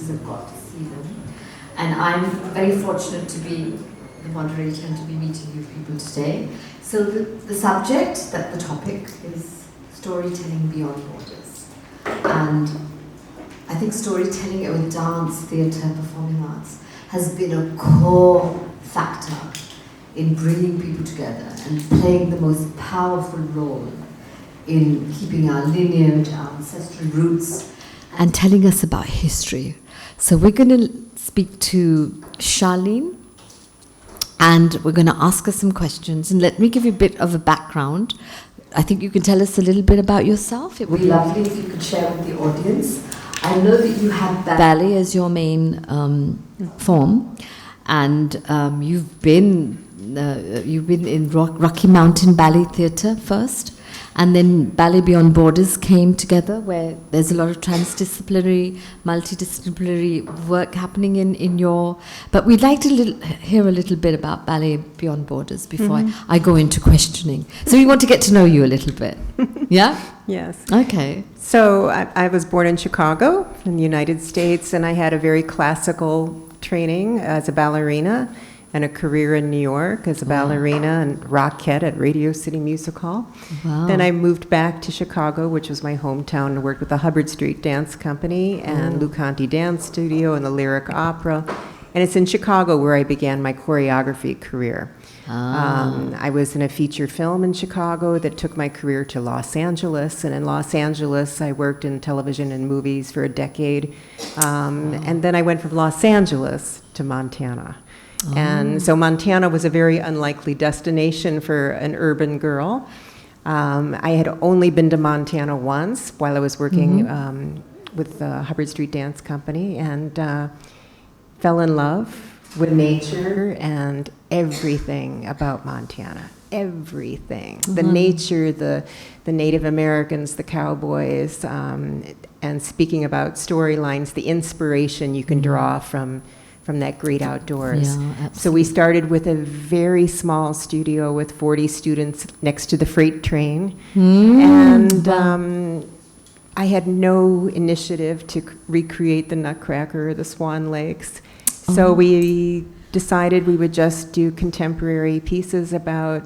attendees have got to see them. And I'm very fortunate to be the moderator and to be meeting you people today. So the subject, the topic is storytelling beyond borders. And I think storytelling with dance, theatre, performing arts has been a core factor in bringing people together and playing the most powerful role in keeping our lineage, our ancestral roots, and telling us about history. So we're going to speak to Charlene, and we're going to ask her some questions. And let me give you a bit of a background. I think you can tell us a little bit about yourself. It would be lovely if you could share with the audience. I know that you have ballet as your main form, and you've been in Rocky Mountain Ballet Theatre first, and then Ballet Beyond Borders came together, where there's a lot of transdisciplinary, multidisciplinary work happening in your... But we'd like to hear a little bit about Ballet Beyond Borders before I go into questioning. So we want to get to know you a little bit. Yeah? Yes. Okay. So I was born in Chicago, in the United States, and I had a very classical training as a ballerina and a career in New York as a ballerina and rockette at Radio City Music Hall. Wow. Then I moved back to Chicago, which was my hometown, and worked with the Hubbard Street Dance Company and Lou Conte Dance Studio and the Lyric Opera. And it's in Chicago where I began my choreography career. I was in a feature film in Chicago that took my career to Los Angeles, and in Los Angeles I worked in television and movies for a decade, and then I went from Los Angeles to Montana. And so Montana was a very unlikely destination for an urban girl. I had only been to Montana once while I was working with the Hubbard Street Dance Company, and fell in love with nature and everything about Montana. Everything. The nature, the Native Americans, the cowboys, and speaking about storylines, the inspiration you can draw from that great outdoors. Yeah, so we started with a very small studio with 40 students next to the freight train. And I had no initiative to recreate the Nutcracker or the Swan Lakes. So we decided we would just do contemporary pieces about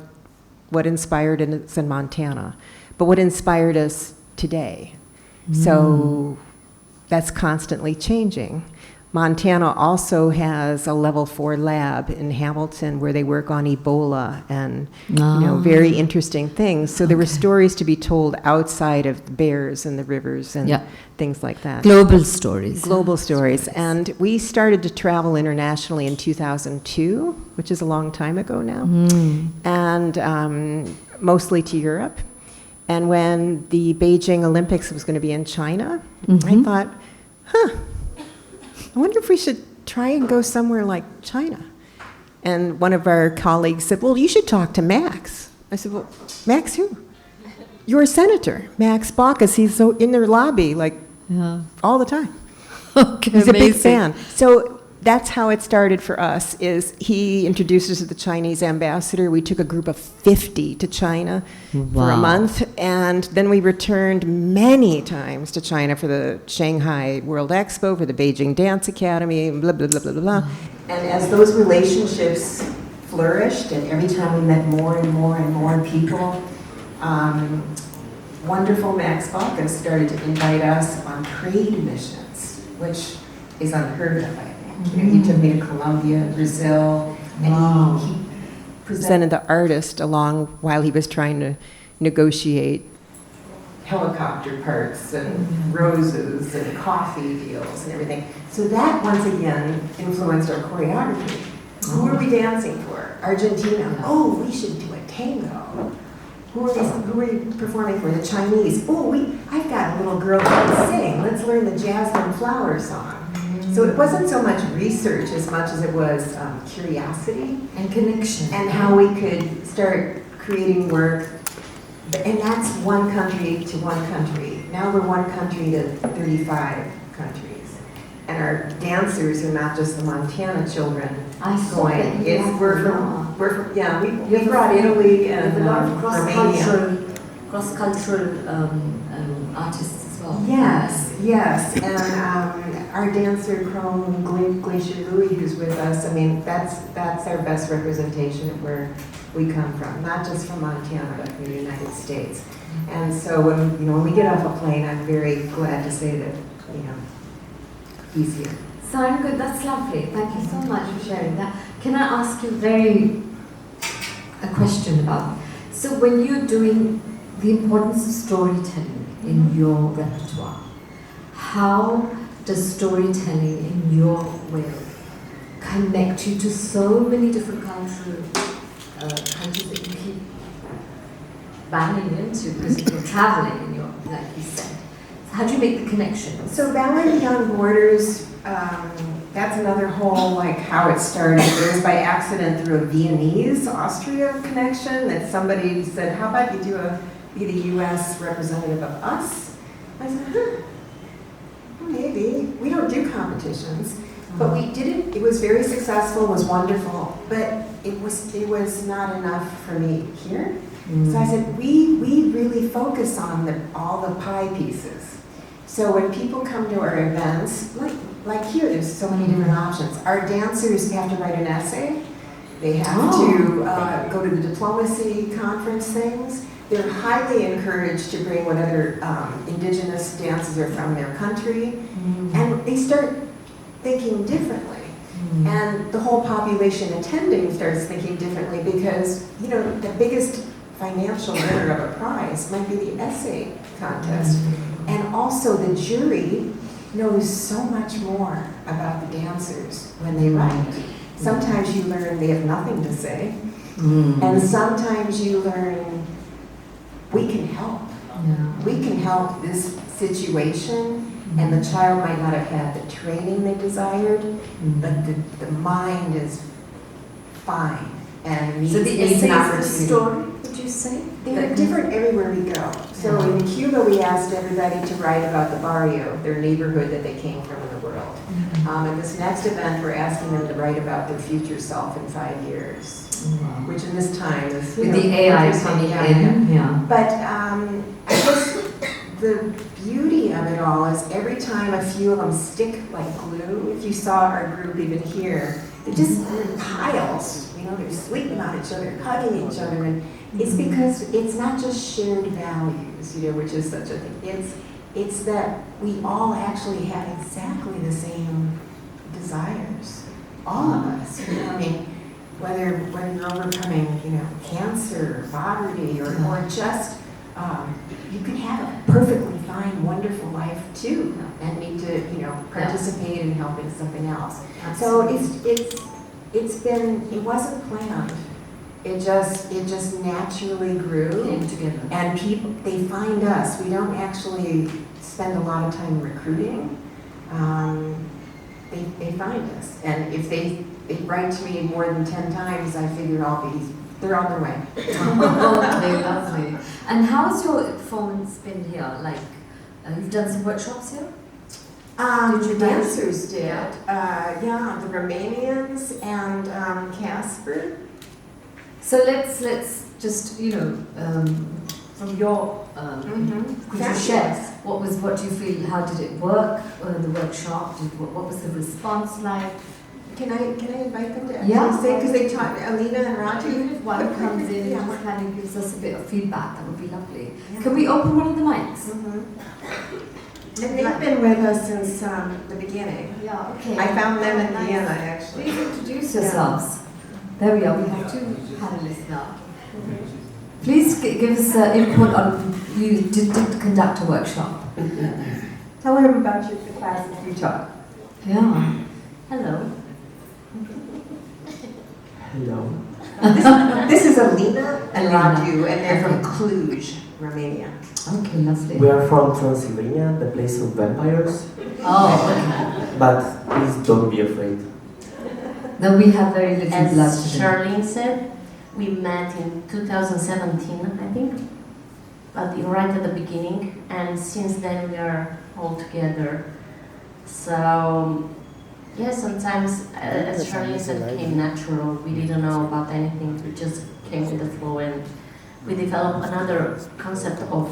what inspired us in Montana, but what inspired us today. So that's constantly changing. Montana also has a level 4 lab in Hamilton where they work on Ebola and very interesting things. So there were stories to be told outside of the bears and the rivers and things like that. Global stories. Global stories. And we started to travel internationally in 2002, which is a long time ago now, and mostly to Europe. And when the Beijing Olympics was going to be in China, I thought, I wonder if we should try and go somewhere like China. And one of our colleagues said, well, you should talk to Max. I said, well, Max who? Your senator, Max Baucus. He's so in their lobby, all the time. Okay, he's a big fan. So that's how it started for us, is he introduced us to the Chinese ambassador. We took a group of 50 to China for a month, and then we returned many times to China for the Shanghai World Expo, for the Beijing Dance Academy, blah, blah, blah, blah, blah. And as those relationships flourished, and every time we met more and more and more people, wonderful Max Baucus started to invite us on trade missions, which is unheard of, I think. He took me to Colombia, Brazil, and he presented the artist along while he was trying to negotiate helicopter parts and roses and coffee deals and everything. So that, once again, influenced our choreography. Who are we dancing for? Argentina. Oh, we should do a tango. Who are we performing for? The Chinese. Oh, I've got a little girl who can sing. Let's learn the Jasmine Flower song. So it wasn't so much research as much as it was curiosity and connection, and how we could start creating work. And that's one country to one country. Now we're one country to 35 countries. And our dancers are not just the Montana children going. We're from we brought Italy and a lot of Romania. cross-cultural artists as well. Yes, and our dancer, Chrome Glacier Louis, who's with us, I mean, that's our best representation of where we come from, not just from Montana, but from the United States. And so when we get off a plane, I'm very glad to say that, he's here. So I'm good, that's lovely. Thank you so much for sharing that. Can I ask you a question about, so when you're doing the importance of storytelling in your repertoire, how does storytelling in your way connect you to so many different countries that you keep banging into because you're traveling and you're, like you said. So how do you make the connection? So Ballet Beyond Borders, that's another whole, like, how it started. It was by accident through a Viennese, Austria connection that somebody said, how about you be the U.S. representative of us? I said, maybe. We don't do competitions. But we did it. It was very successful, was wonderful, but it was not enough for me here. So I said, we really focus on all the pie pieces. So when people come to our events, like here, there's so many different options. Our dancers have to write an essay. They have to go to the diplomacy conference things. They're highly encouraged to bring what other indigenous dances are from their country. And they start thinking differently. And the whole population attending starts thinking differently because, the biggest financial winner of a prize might be the essay contest. And also the jury knows so much more about the dancers when they write. Sometimes you learn they have nothing to say. And sometimes you learn we can help. We can help this situation. And the child might not have had the training they desired, but the mind is fine. And so the essays, the story, would you say? They're different everywhere we go. So in Cuba, we asked everybody to write about the barrio, their neighborhood that they came from in the world. At this next event, we're asking them to write about their future self in 5 years, which in this time is with the AI coming in. Yeah. But I guess the beauty of it all is every time a few of them stick like glue. If you saw our group even here, they're just in piles. They're sleeping on each other, hugging each other, and it's because it's not just shared values, which is such a thing. It's that we all actually have exactly the same desires, all of us. I mean, whether you're overcoming, cancer, or poverty, or just you can have a perfectly fine, wonderful life too, and need to, participate in helping something else. Absolutely. So it wasn't planned. It just naturally grew. Came together. And people, they find us. We don't actually spend a lot of time recruiting. They find us. And if they write to me more than 10 times, I figure they're on their way. Okay, lovely. And how has your performance been here? Like, you've done some workshops here? The dancers did. The Romanians and Casper. So let's just from your could you share what do you feel? How did it work? The workshop. What was the response like? Can I invite them to actually say, because they taught Alina and Ratu? Even if one comes in and just kind of gives us a bit of feedback, that would be lovely. Yeah. Can we open one of the mics? And they've been with us since the beginning. Yeah, okay. I found them in Vienna, actually. Please introduce yourselves. There we are. We have two panelists now. Please give us input on you did conduct a workshop. Tell them about the classes you taught. Yeah. Hello. Hello. This is Alina and Radu, and they're from Cluj, Romania. Okay, lovely. We are from Transylvania, the place of vampires. Oh, okay. But please don't be afraid. No, we have very little As blood today. Charlene said, we met in 2017, I think, but right at the beginning, and since then we are all together. So, yeah, sometimes, as Charlene said, it came natural. We didn't know about anything, we just came with the flow, and we developed another concept of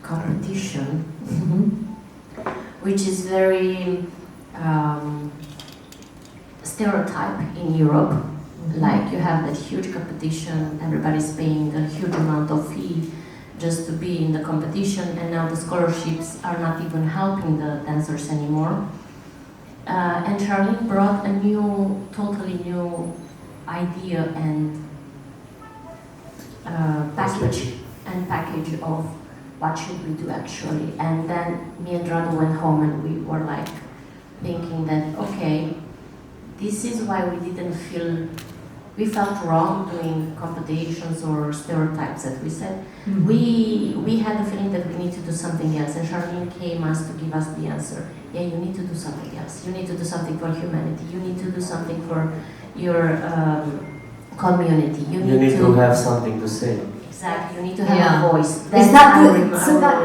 competition, which is very stereotype in Europe. Like you have that huge competition, everybody's paying a huge amount of fee just to be in the competition, and now the scholarships are not even helping the dancers anymore. And Charlene brought a totally new idea and package of what should we do actually. And then me and Radu went home and we were like thinking that, okay, this is why we felt wrong doing competitions or stereotypes that we said. Mhm. We had the feeling that we need to do something else, and Charlene came us to give us the answer. Yeah, you need to do something else. You need to do something for humanity. You need to do something for your community. You need to have something to say. Exactly, you need to have Yeah. a voice. Is that I the, remember- so that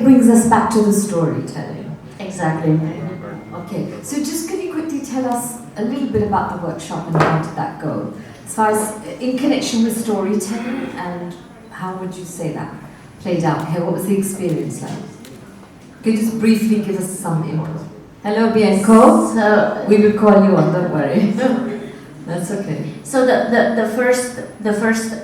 brings us back to the storytelling. Exactly. Okay, so just can you quickly tell us a little bit about the workshop and how did that go? As far as in connection with storytelling, and how would you say that played out here? What was the experience like? Could you just briefly give us some input? Hello, Bianco. So, We will call you on, don't worry. That's okay. so the first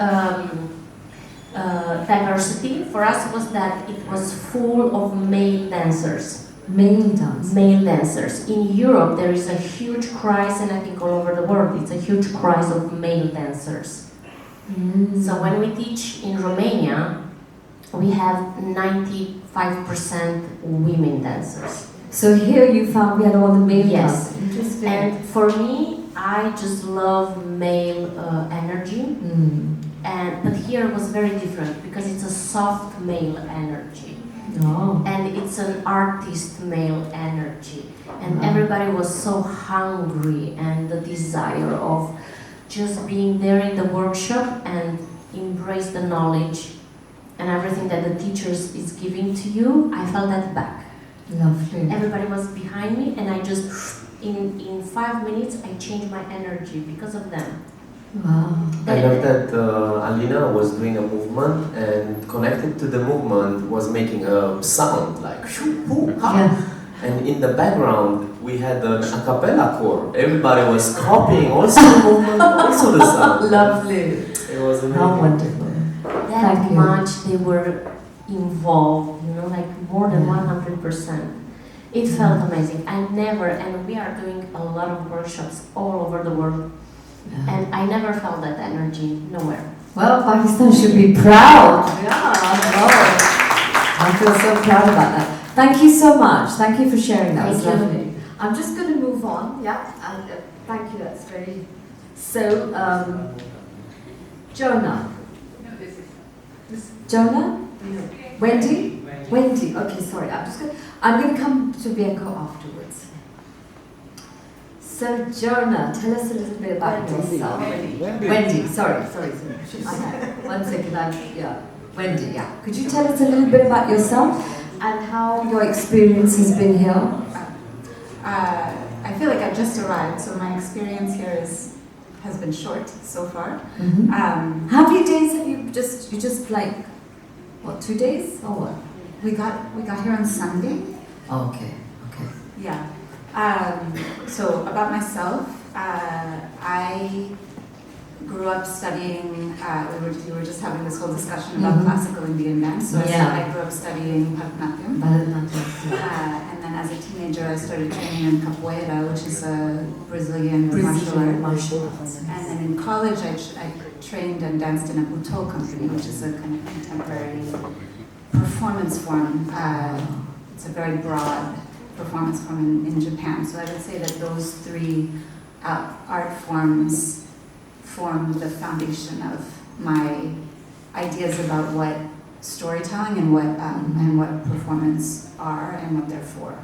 diversity for us was that it was full of male dancers. Male dance. Male dancers. In Europe, there is a huge crise, and I think all over the world, it's a huge crise of male dancers. So when we teach in Romania, we have 95% women dancers. So here you found we had all the male Yes. dance. Interesting. And for me, I just love male energy. But here was very different because it's a soft male energy. Oh. And it's an artist male energy. And Wow. everybody was so hungry, and the desire of just being there in the workshop and embrace the knowledge and everything that the teachers is giving to you. I felt that back. Lovely. Everybody was behind me, and I just, in 5 minutes, I changed my energy because of them. Wow. I love that Alina was doing a movement, and connected to the movement was making a sound like shoo, hoo, ha. Yeah. And in the background we had an a cappella core. Everybody was copying also the movement, also the sound. Lovely. It was amazing. How wonderful. That Thank you. much they were involved, like more than 100%. It felt amazing. And we are doing a lot of workshops all over the world, Yeah. and I never felt that energy nowhere. Well, Pakistan should be proud. Yeah, I feel so proud about that. Thank you so much. Thank you for sharing that. It was Thank you. lovely. I'm just going to move on. Yeah, and thank you. That's very. So, Jonah. Jonah? Wendy? Wendy. Okay, sorry. I'm going to come to Bianco afterwards. So, Jonah, tell us a little bit about yourself. Wendy. Sorry. One second. Wendy, yeah. Could you tell us a little bit about yourself and how your experience has been here? I feel like I've just arrived, so my experience here has been short so far. Mm-hmm. How many days have you just like, what, 2 days or what? We got here on Sunday. Oh, okay. Yeah. So about myself, I grew up studying. We were just having this whole discussion about classical Indian dance. So I grew up studying Bharatanatyam. And then as a teenager, I started training in capoeira, which is a Brazilian martial art. And then in college, I trained and danced in a butoh company, which is a kind of contemporary performance form. It's a very broad performance form in Japan. So I would say that those three art forms form the foundation of my ideas about what storytelling and what performance are and what they're for.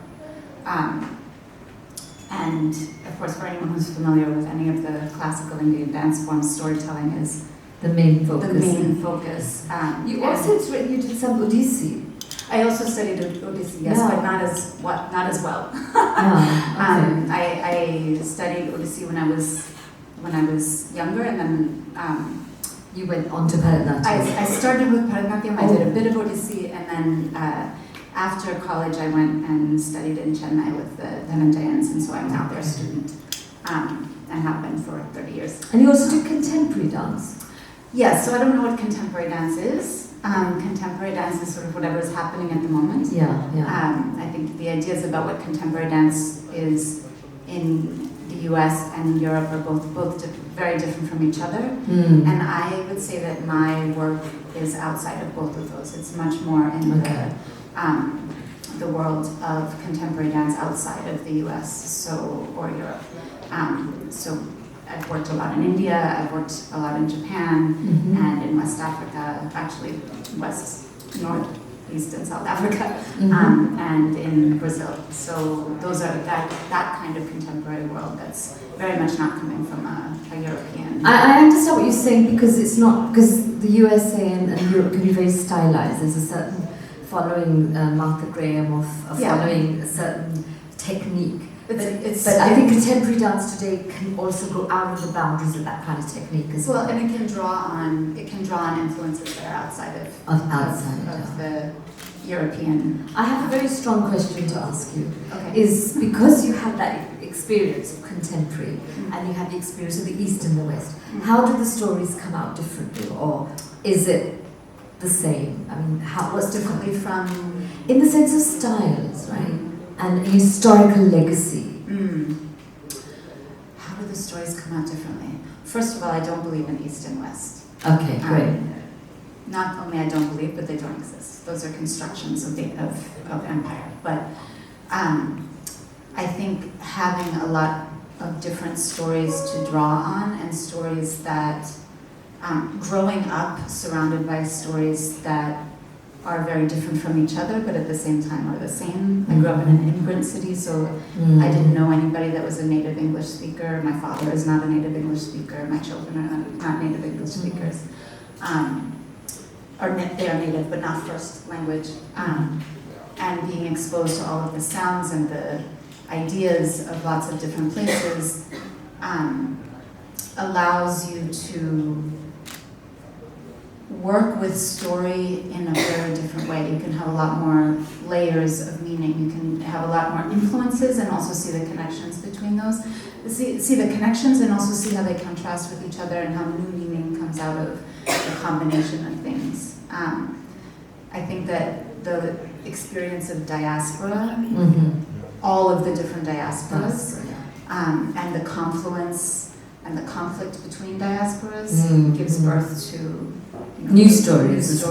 And of course, for anyone who's familiar with any of the classical Indian dance forms, storytelling is The main focus. the main focus. You also you did some Odissi. I also studied Odissi, yes, Yeah. but not as well. Yeah. Okay. I studied Odissi when I was younger, and then You went on to Bharatanatyam. I started with Bharatanatyam. I did a bit of Odissi, and then after college, I went and studied in Chennai with the Dhananjayans, and so I'm now their student, and have been for 30 years. And you also do contemporary dance. Yeah, so I don't know what contemporary dance is. Contemporary dance is sort of whatever is happening at the moment. Yeah, yeah. I think the ideas about what contemporary dance is in the US and in Europe are both very different from each other. And I would say that my work is outside of both of those. It's much more in the world of contemporary dance outside of the US or Europe. So I've worked a lot in India, I've worked a lot in Japan, and in West Africa, actually West, North, East and South Africa, and in Brazil. So those are that kind of contemporary world that's very much not coming from a European. I understand what you're saying, because it's not, because the USA and Europe can be very stylized. There's a certain following Martha Graham of following a certain technique. But I think contemporary dance today can also go out of the boundaries of that kind of technique as well. And it can draw on influences that are outside of the European. I have a very strong question to ask you. Okay. Is because you had that experience of contemporary and you had the experience of the East and the West, how do the stories come out differently, or is it the same? I mean, what's differently from, in the sense of styles, right? And historical legacy. How do the stories come out differently? First of all, I don't believe in East and West. Okay, great. Not only I don't believe, but they don't exist. Those are constructions of empire. But I think having a lot of different stories to draw on, and stories that, growing up surrounded by stories that are very different from each other, but at the same time are the same. I grew up in an immigrant city, so I didn't know anybody that was a native English speaker. My father is not a native English speaker. My children are not native English speakers. They are native, but not first language. And being exposed to all of the sounds and the ideas of lots of different places allows you to work with story in a very different way. You can have a lot more layers of meaning. You can have a lot more influences and also see the connections between those. See the connections and also see how they contrast with each other and how new meaning comes out of the combination of things. I think that the experience of diaspora, all of the different diasporas, and the confluence and the conflict between diasporas gives birth to new stories,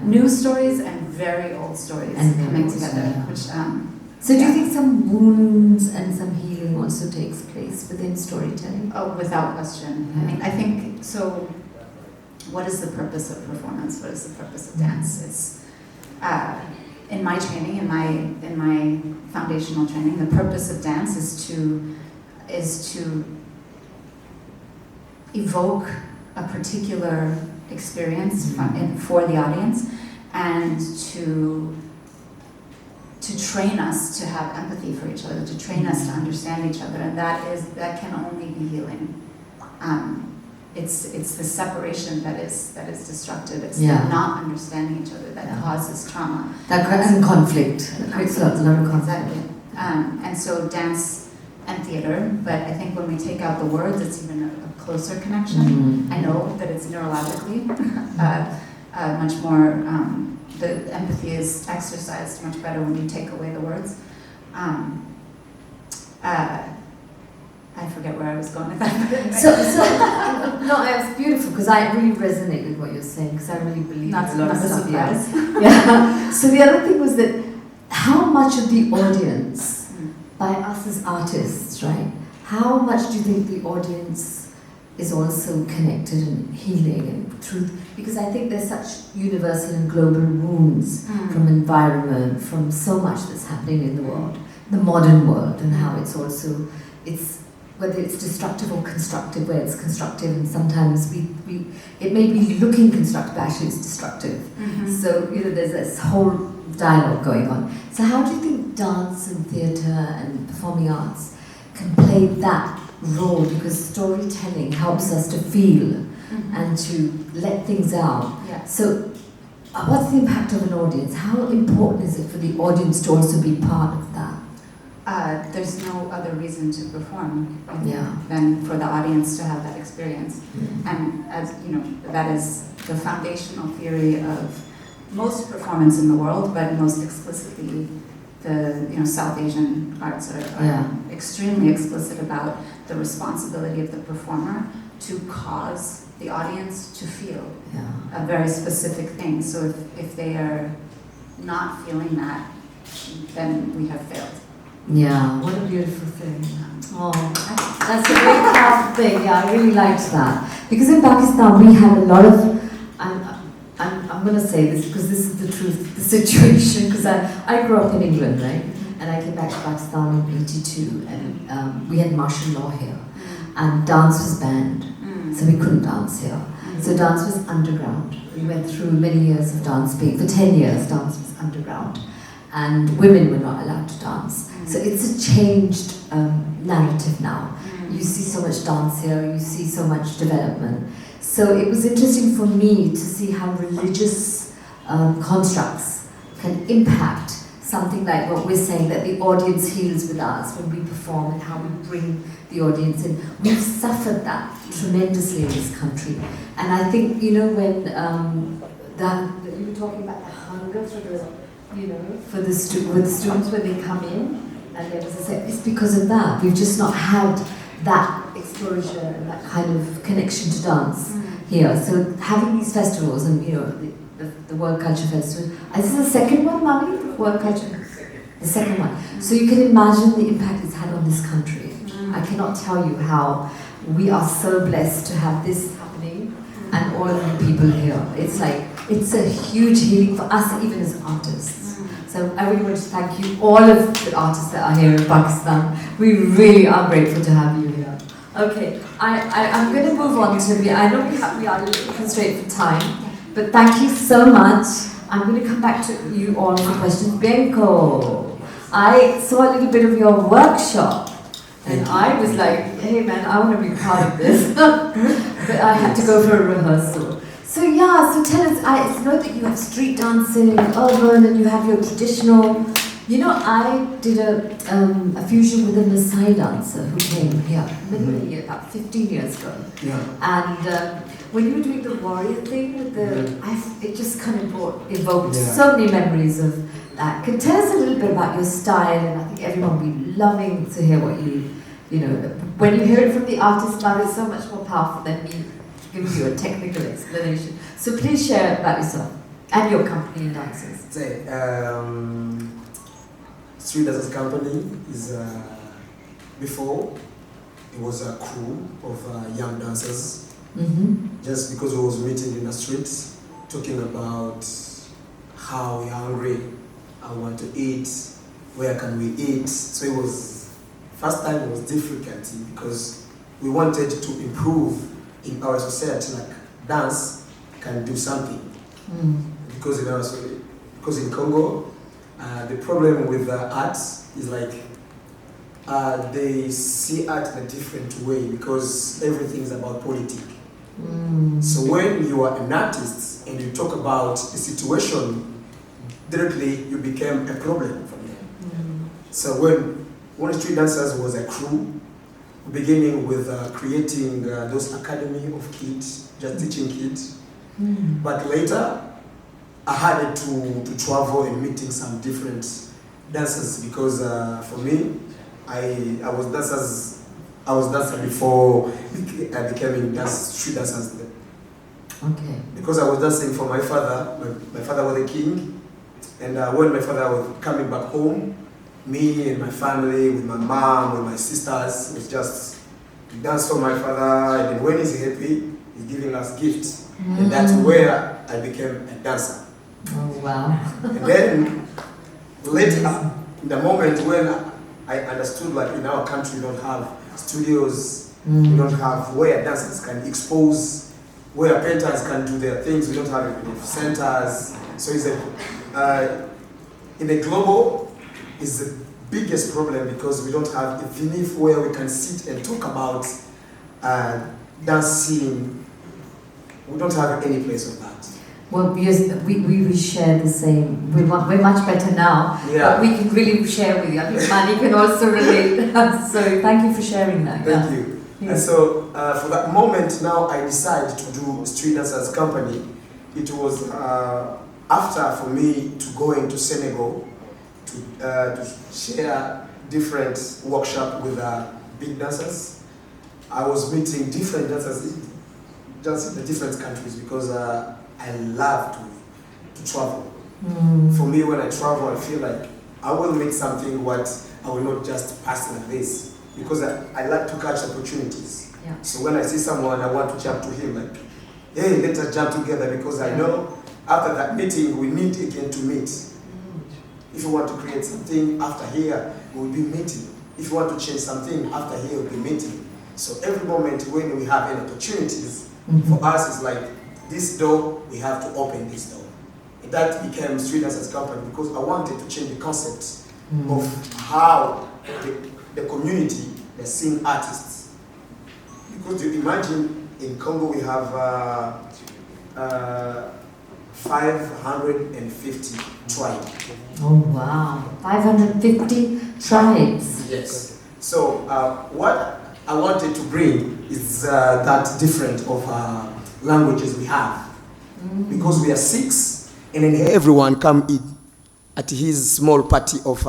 new stories and very old stories coming together. Which, so do you think some wounds and some healing also takes place within storytelling? Oh, without question. I think so. What is the purpose of performance? What is the purpose of dance? It's in my training, in my foundational training, the purpose of dance is to evoke a particular experience for the audience, and to train us to have empathy for each other, to train us to understand each other, and that can only be healing. It's the separation that is destructive. It's the not understanding each other that causes trauma. And conflict. That creates a lot of conflict. Exactly. And so dance and theater, but I think when we take out the words, it's even a closer connection. I know that it's neurologically much more, the empathy is exercised much better when you take away the words. I forget where I was going with that. So no, it was beautiful, because I really resonate with what you're saying, because I really believe not in a lot of stuff. surprise. Yeah. So the other thing was that how much of the audience, by us as artists, right? How much do you think the audience is also connected and healing and truth? Because I think there's such universal and global wounds from environment, from so much that's happening in the world, the modern world, and how it's also, whether it's destructive or constructive, where it's constructive, and sometimes it may be looking constructive, but actually it's destructive. So, there's this whole dialogue going on. So how do you think dance and theatre and performing arts can play that role? Because storytelling helps us to feel and to let things out. Yeah. So what's the impact of an audience? How important is it for the audience to also be part of that? There's no other reason to perform Yeah. than for the audience to have that experience. Mm. And as you know, that is the foundational theory of most performance in the world, but most explicitly the South Asian arts are Yeah. extremely explicit about the responsibility of the performer to cause the audience to feel Yeah. a very specific thing. So if they are not feeling that, then we have failed. Yeah, what a beautiful thing. Oh, that's a very powerful thing. Yeah, I really liked that. Because in Pakistan we had a lot of, I'm going to say this because this is the truth, the situation, because I grew up in England, right? And I came back to Pakistan in '82 and we had martial law here. And dance was banned, so we couldn't dance here. So dance was underground. We went through many years of dance being, for 10 years dance was underground. And women were not allowed to dance. So it's a changed narrative now. You see so much dance here, you see so much development. So it was interesting for me to see how religious constructs can impact something like what we're saying, that the audience heals with us when we perform and how we bring the audience in. We've suffered that tremendously in this country. And I think, when you were talking about the hunger for the students when they come in, and there was it's because of that. We've just not had that exposure and that kind of connection to dance here. So having these festivals and the World Culture Festival. Is this the second one, Mami? World Culture? The second one. So you can imagine the impact it's had on this country. I cannot tell you how we are so blessed to have this happening and all of the people here. It's a huge healing for us, even as artists. So I really want to thank you, all of the artists that are here in Pakistan. We really are grateful to have you here. Okay, I'm going to move on to, I know we are a little constrained for time, but thank you so much. I'm going to come back to you all for questions. Bianco, I saw a little bit of your workshop, and I was like, hey man, I want to be part of this. But I had to go for a rehearsal. So tell us, I know that you have street dancing, urban, and you have your traditional. I did a fusion with a Maasai dancer who came here many years, about 15 years ago. Yeah. And when you were doing the warrior thing with it just kind of evoked Yeah. so many memories of that. Can you tell us a little bit about your style? And I think everyone will be loving to hear what when you hear it from the artist's mouth, it's so much more powerful than me giving you a technical explanation. So please share about yourself and your company and dancers. Street Dancers Company is, before, it was a crew of young dancers. Mm-hmm. Just because we was meeting in the streets, talking about how we're hungry, I want to eat, where can we eat. So it was, first time it was difficult because we wanted to improve in our society, like dance can do something. Because in Congo, the problem with arts is they see art in a different way because everything is about politics. So when you are an artist and you talk about the situation, directly you become a problem for them. So when Street Dancers was a crew, beginning with creating those academy of kids, just teaching kids. But later, I had to travel and meeting some different dancers because for me, I was dancer before I became street dancers. Okay. Because I was dancing for my father. My father was a king, and when my father was coming back home, me and my family, with my mom, with my sisters, was just to dance for my father. And then when he's happy, he's giving us gifts, and that's where I became a dancer. Oh wow! And then later, in the moment when I understood, in our country, we don't have studios, we don't have where dancers can expose, where painters can do their things. We don't have enough centers. So it's in the global, is the biggest problem because we don't have a venue where we can sit and talk about dancing. We don't have any place of that. Well, we share the same. We're much better now. Yeah. But we can really share with you. I think Mani can also relate. So thank you for sharing that. Thank you. Yeah. And so for that moment now I decided to do Street Dancers Company. It was after for me to go into Senegal to share different workshop with big dancers. I was meeting different dancers just in the different countries because I love to travel. For me, when I travel, I feel like I will meet something what I will not just pass like this because I like to catch opportunities. Yeah. So when I see someone, I want to jump to him like, hey, let us jump together because I know after that meeting we need again to meet. If you want to create something after here, we will be meeting. If you want to change something after here, we'll be meeting. So every moment when we have any opportunities, for us it's like this door, we have to open this door. And that became Street Dancers Company because I wanted to change the concept of how the community is seeing artists. Because you imagine in Congo we have 550 tribes. Oh wow, 550 tribes. Yes. So what I wanted to bring is that different of languages we have. Because we are 6, and then everyone come in at his small party of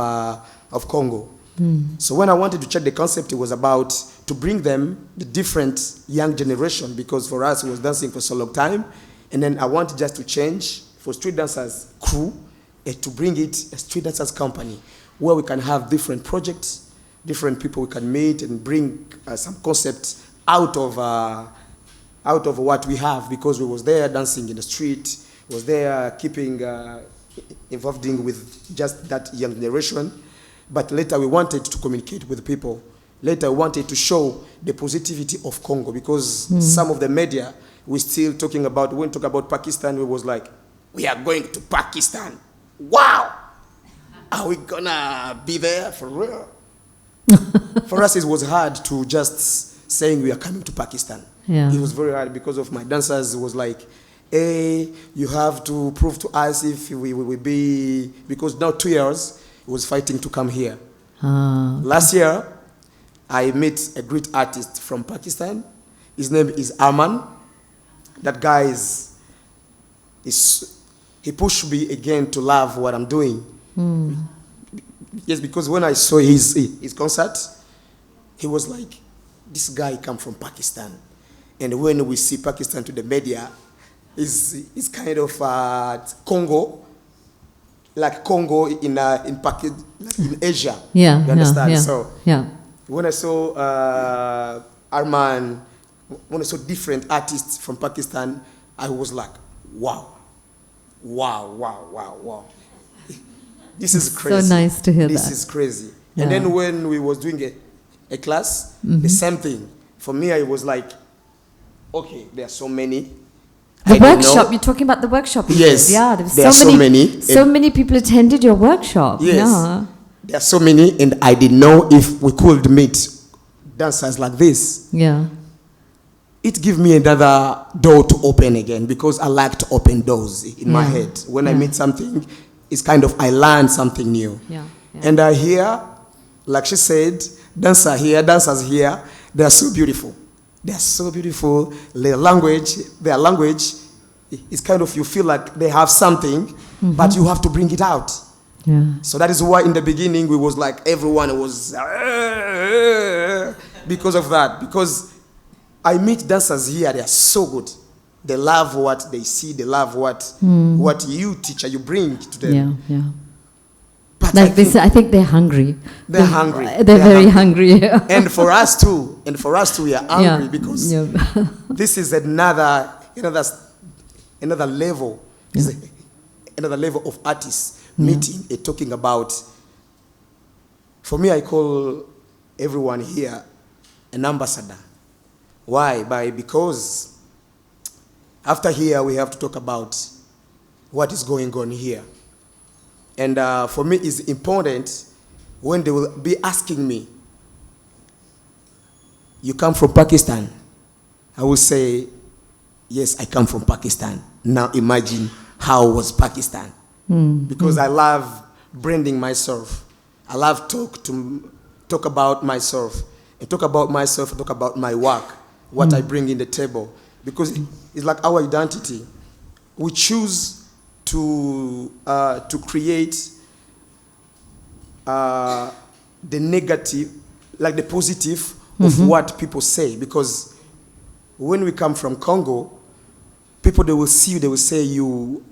Congo. So when I wanted to check the concept, it was about to bring them the different young generation, because for us it was dancing for so long time, and then I wanted just to change for Street Dancers crew to bring it a Street Dancers Company, where we can have different projects, different people we can meet and bring some concepts out of what we have, because we was there dancing in the street, was there keeping involved with just that young generation. But later we wanted to communicate with people. Later we wanted to show the positivity of Congo, because some of the media, we're still talking about, when we talk about Pakistan, we was like, we are going to Pakistan. Wow! Are we gonna be there for real? For us, it was hard to just saying we are coming to Pakistan. Yeah. It was very hard because of my dancers. It was like, hey, you have to prove to us if we will be, because now 2 years, he was fighting to come here. Last year, I met a great artist from Pakistan. His name is Aman. That guy he pushed me again to love what I'm doing. Yes, because when I saw his concert, he was like, this guy come from Pakistan. And when we see Pakistan to the media, it's kind of Congo, like Congo in Asia. Yeah, you understand? Yeah, So yeah. when I saw Arman, when I saw different artists from Pakistan, I was like, wow. This is crazy. So nice to hear this that. This is crazy. Yeah. And then when we was doing a class, the same thing. For me, I was like, okay, there are so many. The workshop, you're talking about the workshop? Yes. Yeah, there are so many. So many people attended your workshop. Yes. Yeah. There are so many, and I didn't know if we could meet dancers like this. Yeah. It gave me another door to open again, because I like to open doors in my head. When I meet something, it's kind of, I learn something new. Yeah. And I hear, like she said, dancers here, they are so beautiful. They are so beautiful. Their language is kind of, you feel like they have something, but you have to bring it out. Yeah. So that is why in the beginning we was like, everyone was because of that. Because I meet dancers here, they are so good. They love what they see, they love what you, teacher, you bring to them. Yeah. But Like this, I think they're hungry. They're hungry. They're very hungry. And for us too, we are hungry because this is another level. Another level of artists meeting and talking about. For me, I call everyone here an ambassador. Why? Because after here, we have to talk about what is going on here. And for me, it's important when they will be asking me, you come from Pakistan? I will say, yes, I come from Pakistan. Now imagine how was Pakistan. Because I love branding myself. I love talk about myself. And talk about myself, talk about my work, what I bring in the table. Because it's like our identity. We choose to create the negative, like the positive of what people say. Because when we come from Congo, people, they will see you, they will say you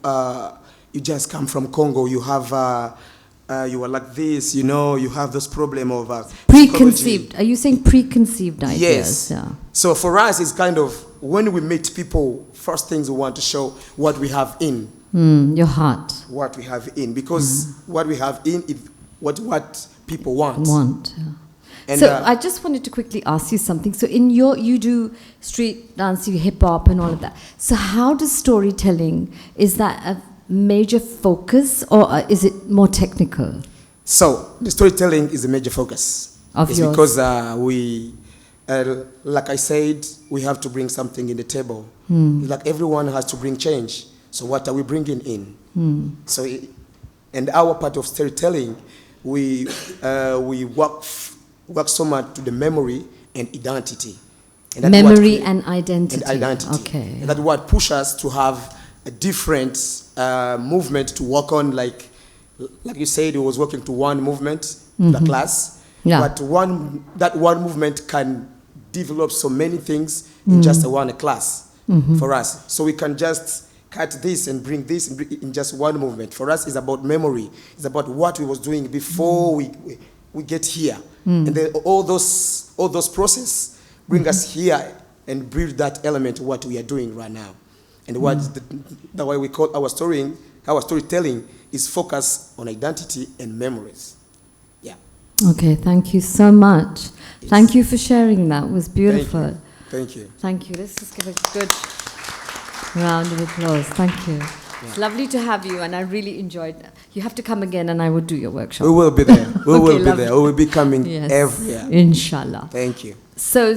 just come from Congo, you have you are like this, you have this problem of Preconceived. psychology. Are you saying preconceived ideas? Yes. Yeah. So for us, it's kind of when we meet people, first things we want to show what we have in. Your heart. What we have in, because what we have in is what people want. Yeah. And, so I just wanted to quickly ask you something. So you do street dance, you hip hop and all of that. So how does storytelling, is that a major focus or is it more technical? So the storytelling is a major focus. Of it's yours. because we, like I said, we have to bring something in the table. Like everyone has to bring change. So what are we bringing in? So, and our part of storytelling, we work so much to the memory and identity. And that's Memory and identity. And identity. Okay. And that's what pushes us to have a different movement to work on, like you said, it was working to one movement, the class. Yeah. But that one movement can develop so many things in just one class for us. So we can just cut this and bring this in just one movement. For us, it's about memory. It's about what we was doing before we get here. And then all those process bring us here and build that element of what we are doing right now. And what the way we call our storytelling is focused on identity and memories. Yeah. Okay, thank you so much. Yes. Thank you for sharing that. It was beautiful. Thank you. Thank you. Let's just give a good round of applause. Thank you. It's lovely to have you, and I really enjoyed that. You have to come again, and I will do your workshop. We will be there. We will Okay, be lovely. there. We will be coming Yes. every year. Inshallah. Thank you. So,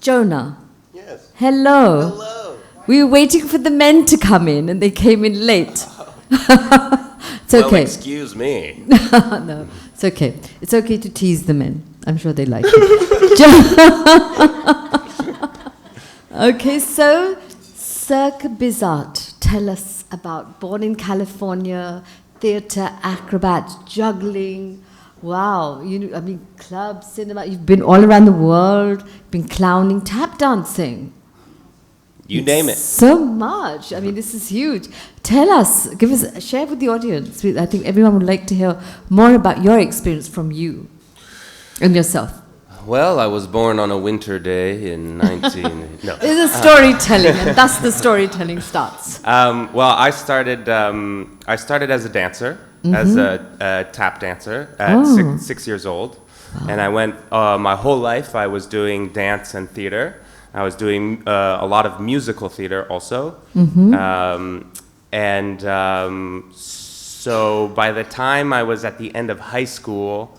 Jonah. Yes. Hello. Hello. We were waiting for the men to come in, and they came in late. It's Well, okay. excuse me. No, it's okay. It's okay to tease the men. I'm sure they like it. Okay, so Cirque Bizarre, tell us about born in California, theater, acrobat, juggling. Wow, I mean, club, cinema. You've been all around the world. Been clowning, tap dancing. You name it. So much. I mean, this is huge. Tell us, share with the audience. I think everyone would like to hear more about your experience from you and yourself. Well, I was born on a winter day in 19... No. This is storytelling, and thus the storytelling starts. Well, I started as a dancer, as a tap dancer at six years old. Wow. And I went, my whole life I was doing dance and theater. I was doing a lot of musical theater also. So by the time I was at the end of high school,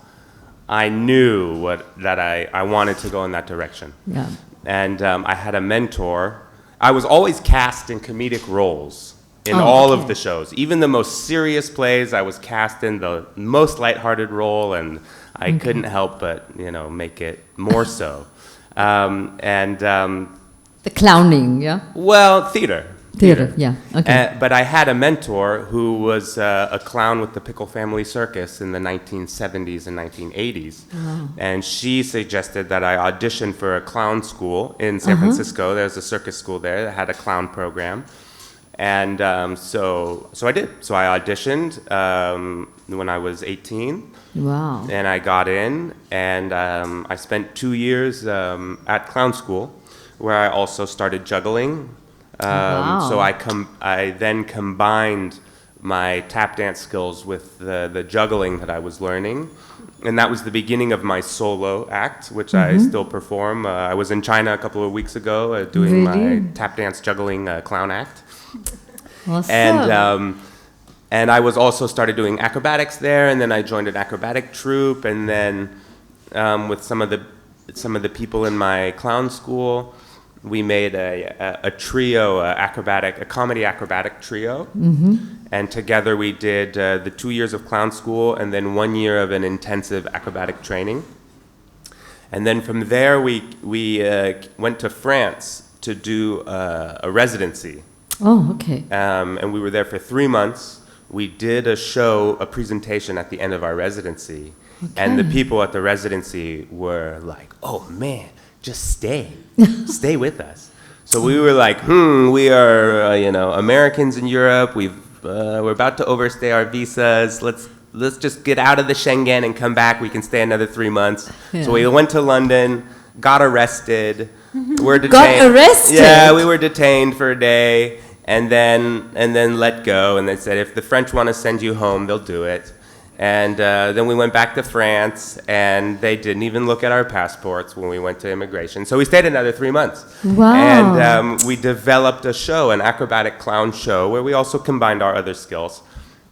I knew that I wanted to go in that direction. Yeah. And I had a mentor. I was always cast in comedic roles in all of the shows. Even the most serious plays, I was cast in the most lighthearted role, and I couldn't help but, make it more so. The clowning, yeah? Well, theater. Theater, yeah. Okay. But I had a mentor who was a clown with the Pickle Family Circus in the 1970s and 1980s. Wow. And she suggested that I audition for a clown school in San Francisco. There's a circus school there that had a clown program. And so I did. So I auditioned when I was 18. Wow. And I got in, and I spent 2 years at clown school, where I also started juggling. Wow. So I then combined my tap dance skills with the juggling that I was learning. And that was the beginning of my solo act, which I still perform. I was in China a couple of weeks ago doing my tap dance juggling clown act. Awesome. And I was also started doing acrobatics there, and then I joined an acrobatic troupe, and then with some of the people in my clown school, we made a trio, a comedy acrobatic trio. And together we did the 2 years of clown school and then 1 year of an intensive acrobatic training. And then from there we went to France to do a residency. Oh, okay. And we were there for 3 months. We did a show, a presentation at the end of our residency. And the people at the residency were like, oh man, just stay with us. So we were like, we are, Americans in Europe. We're about to overstay our visas. Let's just get out of the Schengen and come back. We can stay another 3 months. Yeah. So we went to London, got arrested. We're detained. Got arrested? Yeah, we were detained for a day, and then let go. And they said if the French want to send you home, they'll do it. And then we went back to France, and they didn't even look at our passports when we went to immigration. So we stayed another 3 months. Wow. And we developed a show, an acrobatic clown show, where we also combined our other skills.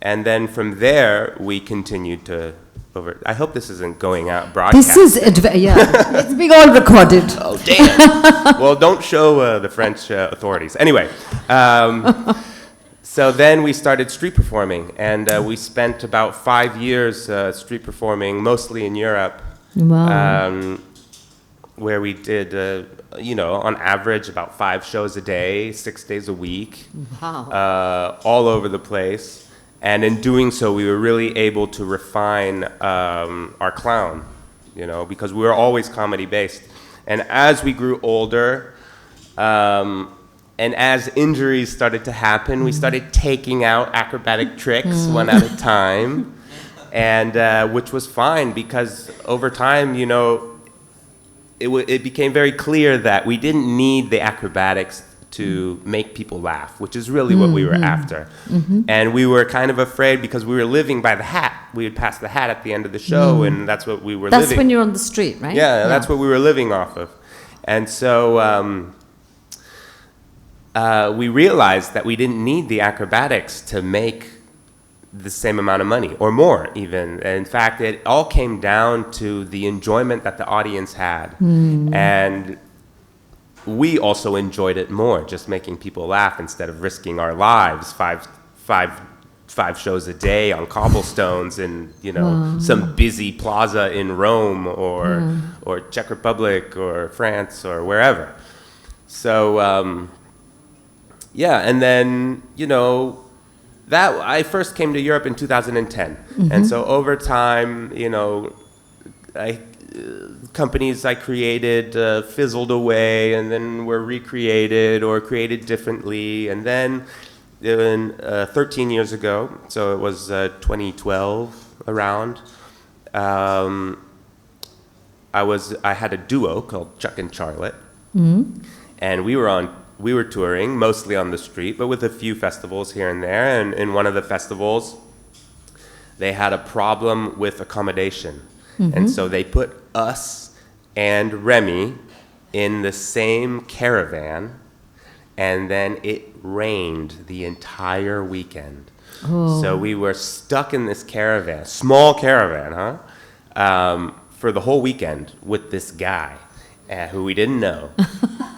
And then from there, we continued to I hope this isn't going out broadcast. This is, it's being all recorded. Oh, damn. Well, don't show the French authorities. Anyway. So then we started street performing, and we spent about 5 years street performing, mostly in Europe. Wow. Where we did, on average, about 5 shows a day, 6 days a week. Wow. All over the place. And in doing so, we were really able to refine our clown, because we were always comedy-based. And as we grew older, and as injuries started to happen, we started taking out acrobatic tricks one at a time, and which was fine because over time, it became very clear that we didn't need the acrobatics to make people laugh, which is really what we were after. And we were kind of afraid because we were living by the hat. We would pass the hat at the end of the show, and that's what we were living. That's when you're on the street, right? Yeah, that's what we were living off of. And so we realized that we didn't need the acrobatics to make the same amount of money, or more even. In fact, it all came down to the enjoyment that the audience had. And we also enjoyed it more, just making people laugh instead of risking our lives five shows a day on cobblestones in some busy plaza in Rome or Czech Republic or France or wherever. So and then that I first came to Europe in 2010, and so over time, companies I created fizzled away, and then were recreated or created differently, and then 13 years ago, so it was 2012 around, I had a duo called Chuck and Charlotte, and we were touring mostly on the street, but with a few festivals here and there. And in one of the festivals, they had a problem with accommodation, and so they put us and Remy in the same caravan, and then it rained the entire weekend. So we were stuck in this caravan, small caravan, for the whole weekend with this guy who we didn't know.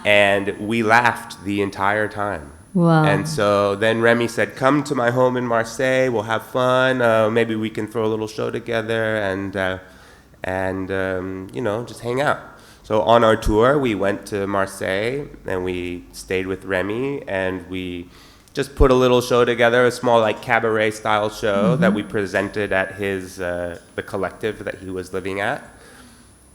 And we laughed the entire time. Wow. And so then Remy said, come to my home in Marseille, we'll have fun, maybe we can throw a little show together and just hang out. So on our tour, we went to Marseille, and we stayed with Remy, and we just put a little show together, a small cabaret-style show that we presented at the collective that he was living at.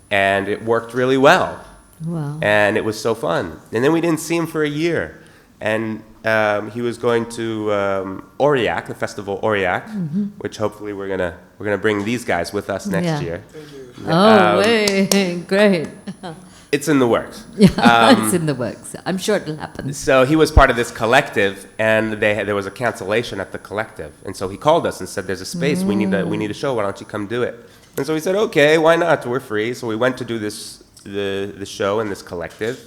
And it worked really well. Wow. And it was so fun. And then we didn't see him for a year. And he was going to Aurillac, the festival Aurillac, which hopefully we're gonna bring these guys with us next year. Great. It's in the works. It's in the works. I'm sure it'll happen. So he was part of this collective, and there was a cancellation at the collective. And so he called us and said, "There's a space. We need a show. Why don't you come do it?" And so we said, "Okay, why not? We're free." So we went to do the show in this collective.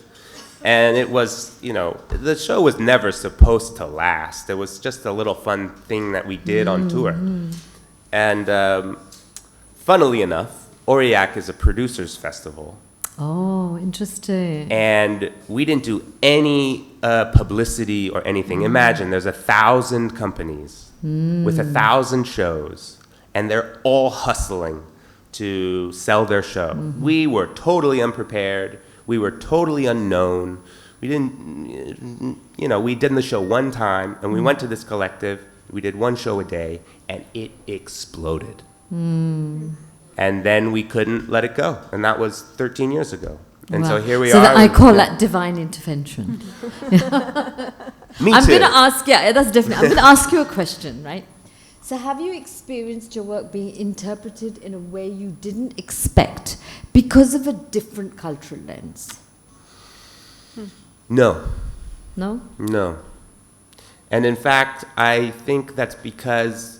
And it was, the show was never supposed to last. It was just a little fun thing that we did on tour. And funnily enough, Aurillac is a producers festival. Oh, interesting. And we didn't do any publicity or anything. Imagine there's 1,000 companies with 1,000 shows, and they're all hustling to sell their show. We were totally unprepared. We were totally unknown. We didn't, we did the show one time, and we went to this collective. We did one show a day, and it exploded. And then we couldn't let it go, and that was 13 years ago. And so here we are. I call that divine intervention. Me I'm too. going to ask, that's different. I'm going to ask you a question, right? So have you experienced your work being interpreted in a way you didn't expect because of a different cultural lens? No. No? No. And in fact, I think that's because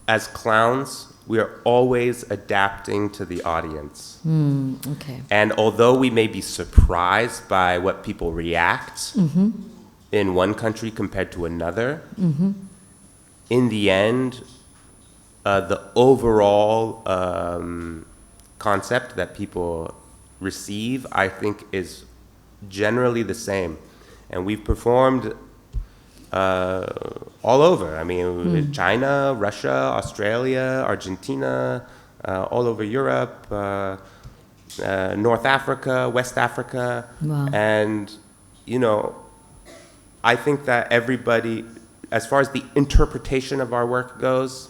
as clowns, we are always adapting to the audience. Okay. And although we may be surprised by what people react in one country compared to another, in the end, the overall concept that people receive, I think, is generally the same. And we've performed all over. I mean, China, Russia, Australia, Argentina, all over Europe, North Africa, West Africa. Wow. And, I think that everybody, as far as the interpretation of our work goes,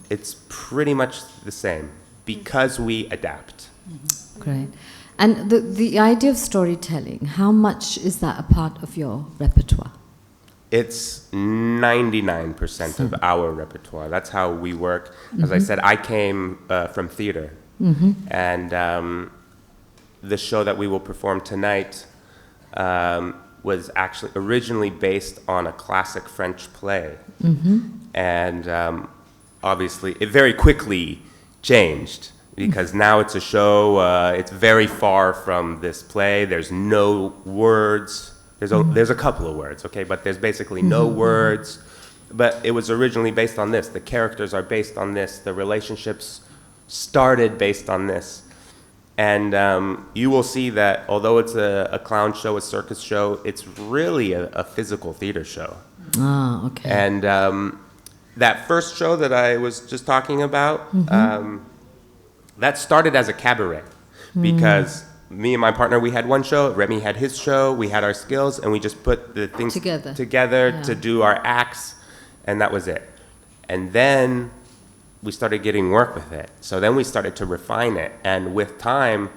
it's pretty much the same because we adapt. Great. And the idea of storytelling, how much is that a part of your repertoire? It's 99% of our repertoire. That's how we work. As I said, I came from theater. And the show that we will perform tonight was actually originally based on a classic French play. And obviously, it very quickly changed because now it's a show, it's very far from this play. There's no words. There's a couple of words, okay, but there's basically no words. But it was originally based on this. The characters are based on this. The relationships started based on this. And you will see that although it's a clown show, a circus show, it's really a physical theater show. Ah, okay. And that first show that I was just talking about, that started as a cabaret because me and my partner, we had one show, Remy had his show, we had our skills, and we just put the things together to do our acts, and that was it. And then we started getting work with it. So then we started to refine it, and with time,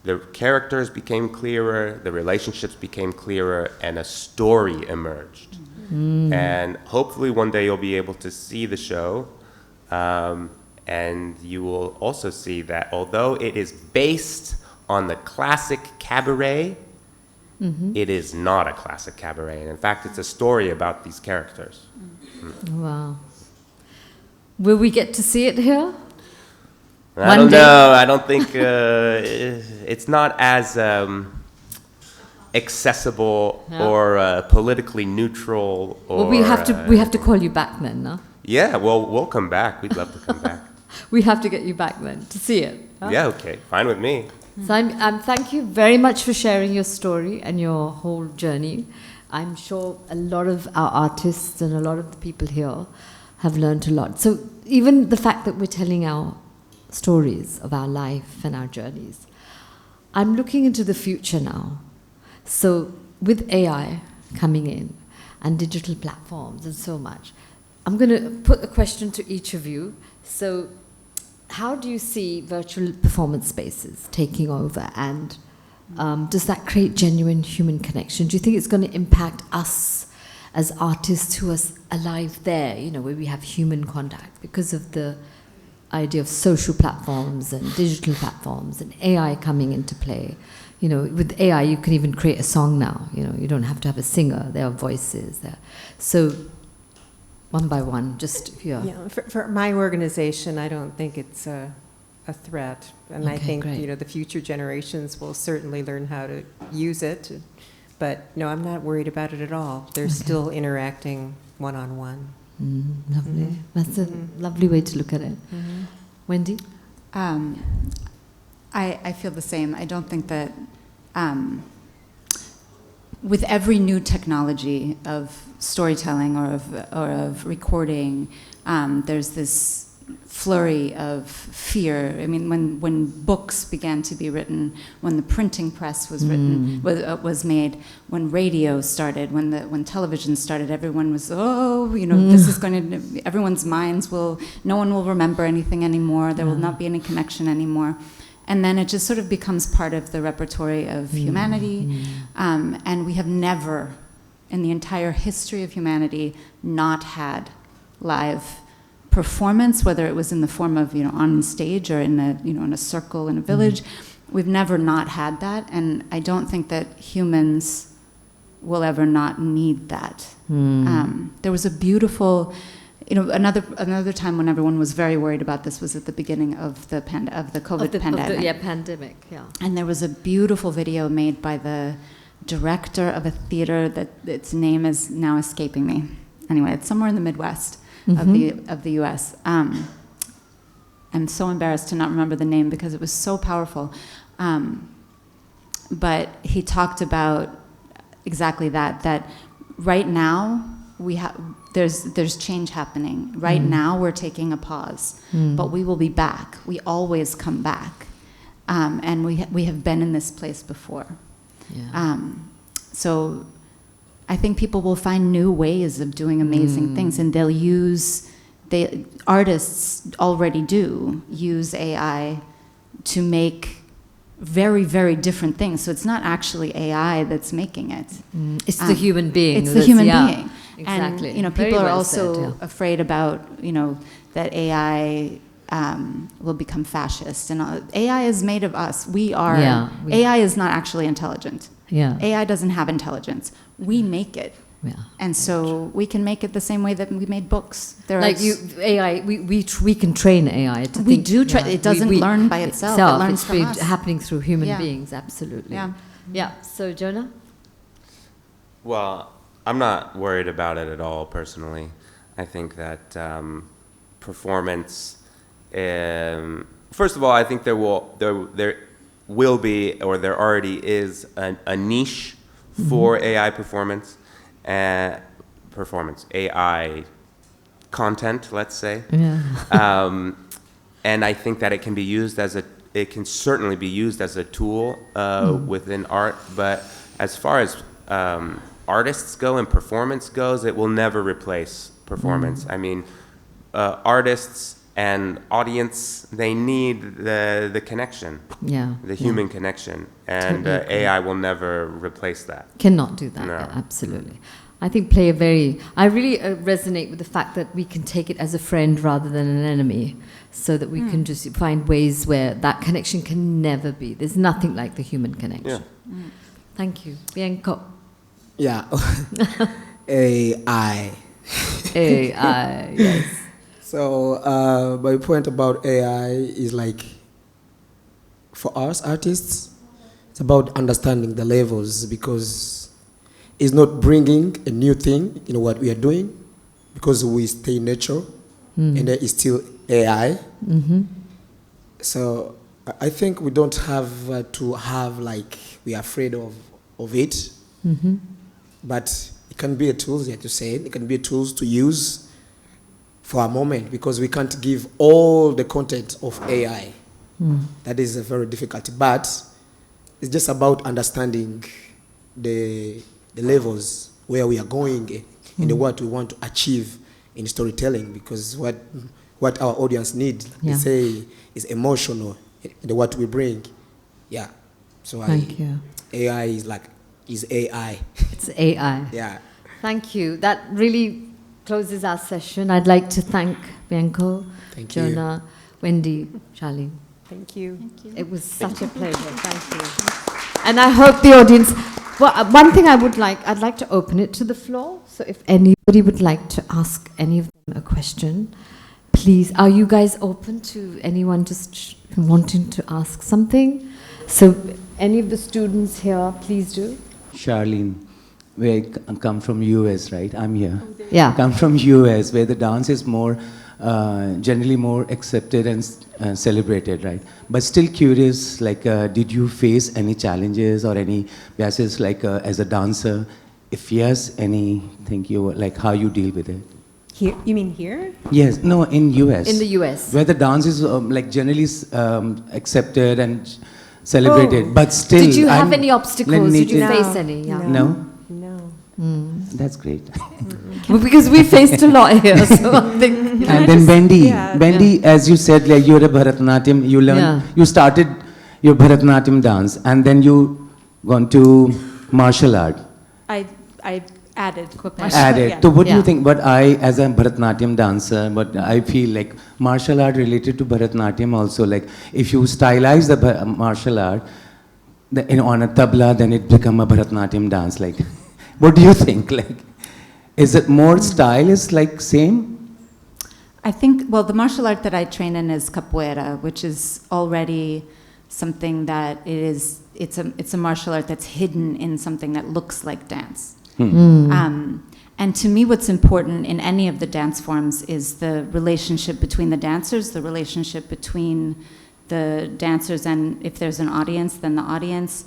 the characters became clearer, the relationships became clearer, and a story emerged. And hopefully one day you'll be able to see the show, and you will also see that although it is based on the classic cabaret, it is not a classic cabaret. And in fact, it's a story about these characters. Wow. Will we get to see it here? I don't know. I don't think it's not as accessible or politically neutral. Or, well, we have to call you back then, no? Yeah, well, we'll come back. We'd love to come back. We have to get you back then to see it. Huh? Yeah, okay. Fine with me. So thank you very much for sharing your story and your whole journey. I'm sure a lot of our artists and a lot of the people here have learned a lot. So even the fact that we're telling our stories of our life and our journeys, I'm looking into the future now. So with AI coming in and digital platforms and so much, I'm going to put a question to each of you. So how do you see virtual performance spaces taking over, and does that create genuine human connection? Do you think it's going to impact us as artists who are alive there, where we have human contact because of the idea of social platforms and digital platforms and AI coming into play? With AI, you can even create a song now. You don't have to have a singer. There are voices there. So one by one, just here. Yeah, for my organization, I don't think it's a threat. And I think, great. The future generations will certainly learn how to use it. But no, I'm not worried about it at all. They're still interacting one-on-one. Lovely. That's a lovely way to look at it. Wendy? I feel the same. I don't think that with every new technology of storytelling or of recording, there's this flurry of fear. I mean, when books began to be written, when the printing press was written, was made, when radio started, when television started, everyone was, this is going to, everyone's minds will, no one will remember anything anymore. There will not be any connection anymore. And then it just sort of becomes part of the repertory of humanity. And we have never, in the entire history of humanity, not had live performance, whether it was in the form of, on stage or in a circle in a village. We've never not had that, and I don't think that humans will ever not need that. There was a beautiful, another time when everyone was very worried about this was at the beginning of the COVID pandemic. Pandemic, yeah. And there was a beautiful video made by the director of a theater that its name is now escaping me. Anyway, it's somewhere in the Midwest. Of the U.S. I'm so embarrassed to not remember the name because it was so powerful. But he talked about exactly that right now there's change happening. Right now we're taking a pause, but we will be back. We always come back, and we have been in this place before. Yeah. So I think people will find new ways of doing amazing things, and artists already use AI to make very, very different things. So it's not actually AI that's making it. It's the human being. It's the human being. Exactly. And people are also afraid about that AI will become fascist, and AI is made of us. AI is not actually intelligent. Yeah. AI doesn't have intelligence. We make it. Yeah. And so we can make it the same way that we made books. AI, we can train AI to we think. do try. It doesn't learn by itself. It learns from us. Happening through human beings, absolutely. Yeah. Yeah. So Jonah? Well, I'm not worried about it at all, personally. I think that performance, first of all, I think there will be, or there already is, a niche for AI performance, AI content, let's say. Yeah. And I think that it can certainly be used as a tool within art, but as far as artists go and performance goes, it will never replace performance. I mean, artists and audience, they need the connection, the human connection, and AI will never replace that. Cannot do that, No. yeah, absolutely. I think I really resonate with the fact that we can take it as a friend rather than an enemy, so that we can just find ways where that connection can never be. There's nothing like the human connection. Yeah. Thank you. Bianco. Yeah. AI. AI, yes. So my point about AI is for us artists, it's about understanding the levels, because it's not bringing a new thing in what we are doing, because we stay natural and there is still AI. So I think we don't have to have we are afraid of it, but it can be a tool, like you said, it can be a tool to use for a moment, because we can't give all the content of AI. That is very difficult, but it's just about understanding the levels where we are going and what we want to achieve in storytelling, because what our audience needs, they say, is emotional, and what we bring. Yeah. So Thank you. AI is AI. It's AI. Yeah. Thank you. That really closes our session. I'd like to thank Bianco, Thank you. Jonah, Wendy, Charlene. Thank you. It was such a pleasure. Thank you. And I hope the audience. Well, one thing I'd like to open it to the floor. So if anybody would like to ask any of them a question, please. Are you guys open to anyone just wanting to ask something? So any of the students here, please do. Charlene, we come from US, right? I'm here. Yeah. Come from US, where the dance is more generally more accepted and celebrated, right? But still curious, like, did you face any challenges or any biases, like, as a dancer? If yes, anything like, how you deal with it? Here, you mean here? Yes, no, in US. In the US. Where the dance is like generally accepted and celebrated, but still. Did you have any obstacles? Did you No. face any? Yeah. No? No. That's great. Well, because we faced a lot here, so I think. And then Bendy, as you said, like you're a Bharatanatyam, you learned, Yeah. you started your Bharatanatyam dance, and then you gone to martial art. I added quick Added. So what do Yeah. you think? But I, as a Bharatanatyam dancer, but I feel like martial art related to Bharatanatyam also, like if you stylize the martial art on a tabla, then it become a Bharatanatyam dance. Like, what do you think? Like, is it more style is like same? I think, well, the martial art that I train in is capoeira, which is already something that it's a martial art that's hidden in something that looks like dance. And to me, what's important in any of the dance forms is the relationship between the dancers, the relationship between the dancers, and if there's an audience, then the audience.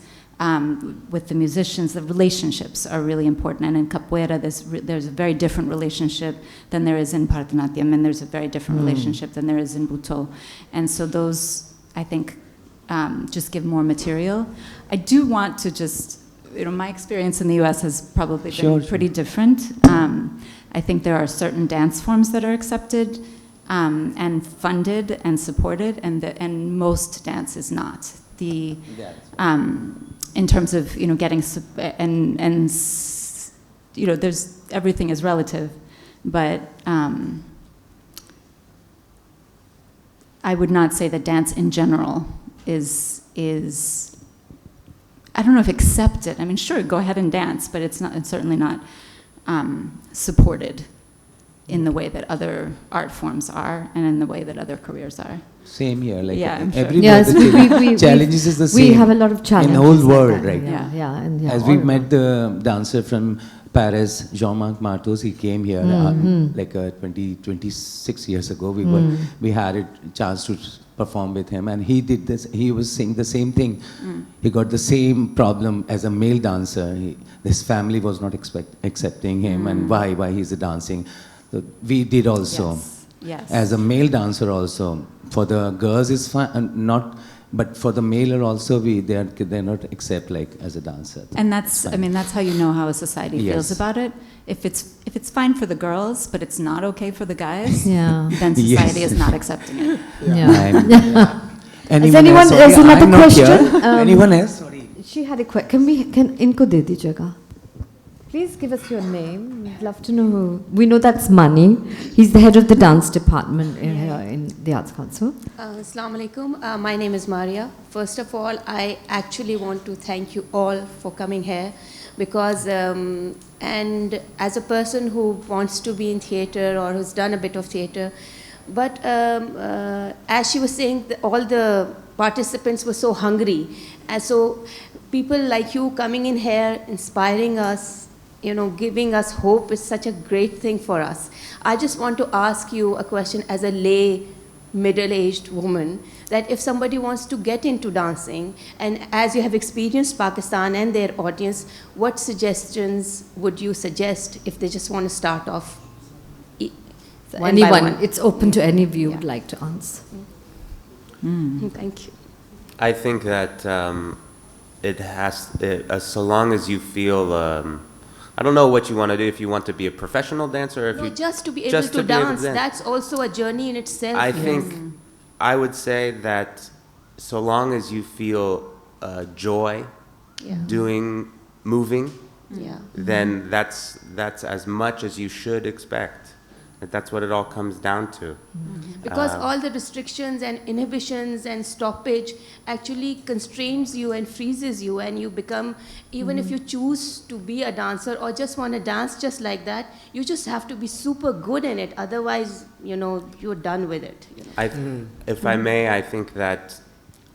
With the musicians, the relationships are really important. And in capoeira, there's a very different relationship than there is in Bharatanatyam, and there's a very different relationship than there is in Bhutto. And so those, I think, just give more material. I do want to just, my experience in the US has probably been pretty different. I think there are certain dance forms that are accepted and funded and supported, and most dance is not. In terms of getting there's everything is relative, but I would not say that dance in general is I don't know if accepted. I mean, sure, go ahead and dance, but it's certainly not supported in the way that other art forms are, and in the way that other careers are. Same here, like I'm sure. everywhere Yes, the challenges is the same. We have a lot of challenges in the whole like world, that. right? Yeah. As we met the dancer from Paris, Jean-Marc Martos, he came here like 26 years ago. We had a chance to perform with him, and he did this. He was saying the same thing. He got the same problem as a male dancer. His family was not accepting him, and why he's dancing. So we did also. Yes. As a male dancer also, for the girls is fine, not, but for the male also they're not accept like as a dancer. And that's how you know how a society feels about it. If it's fine for the girls, but it's not okay for the guys, then society is not accepting it. Anyone else another question? Anyone else? Sorry. She had a question. Can inko de dijiyega? Please give us your name. We'd love to know who. We know that's Mani. He's the head of the dance department here in the Arts Council. Assalamu alaikum. My name is Maria. First of all, I actually want to thank you all for coming here because, and as a person who wants to be in theatre or who's done a bit of theatre, but as she was saying, all the participants were so hungry. And so people like you coming in here, inspiring us, giving us hope is such a great thing for us. I just want to ask you a question as a lay, middle-aged woman, that if somebody wants to get into dancing, and as you have experienced Pakistan and their audience, what suggestions would you suggest if they just want to start off? Anyone, it's open to any of you would like to answer. Thank you. I think that so long as you feel, I don't know what you want to do, if you want to be a professional dancer, or if just to be able to dance, that's also a journey in itself. I think, I would say that so long as you feel joy doing, moving, then that's as much as you should expect. That's what it all comes down to. Because all the restrictions and inhibitions and stoppage actually constrains you and freezes you, and you become, even if you choose to be a dancer or just want to dance just like that, you just have to be super good in it. Otherwise, you're done with it. If I may, I think that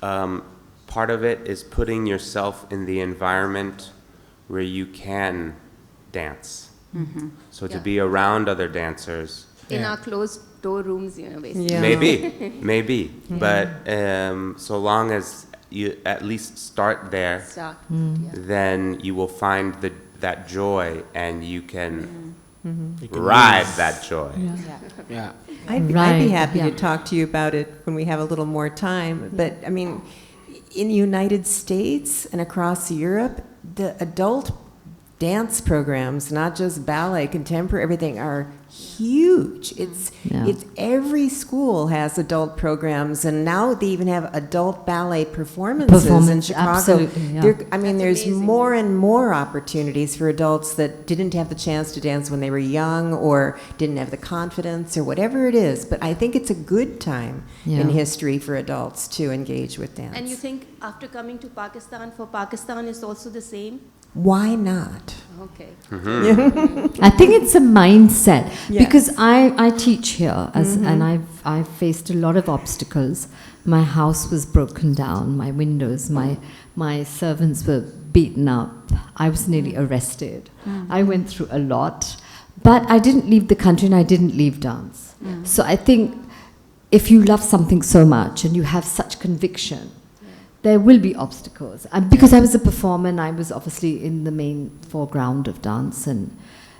part of it is putting yourself in the environment where you can dance. So to be around other dancers, in our closed door rooms, basically. Yeah. Maybe. But so long as you at least start there, Start. then you will find that joy, and you can ride that joy. Yeah. I'd be Right, happy yeah. to talk to you about it when we have a little more time. But I mean, in the United States and across Europe, the adult dance programs, not just ballet, contemporary, everything, are huge. It's every school has adult programs, and now they even have adult ballet performances in Chicago. Absolutely, yeah. There's amazing. more and more opportunities for adults that didn't have the chance to dance when they were young or didn't have the confidence or whatever it is. But I think it's a good time in Yeah. history for adults to engage with dance. And you think after coming to Pakistan, for Pakistan is also the same? Why not? Okay. I think it's a mindset Yes. because I teach here and I've faced a lot of obstacles. My house was broken down, my windows, my servants were beaten up. I was nearly arrested. I went through a lot, but I didn't leave the country and I didn't leave dance. So I think if you love something so much and you have such conviction, there will be obstacles. And because I was a performer and I was obviously in the main foreground of dance, and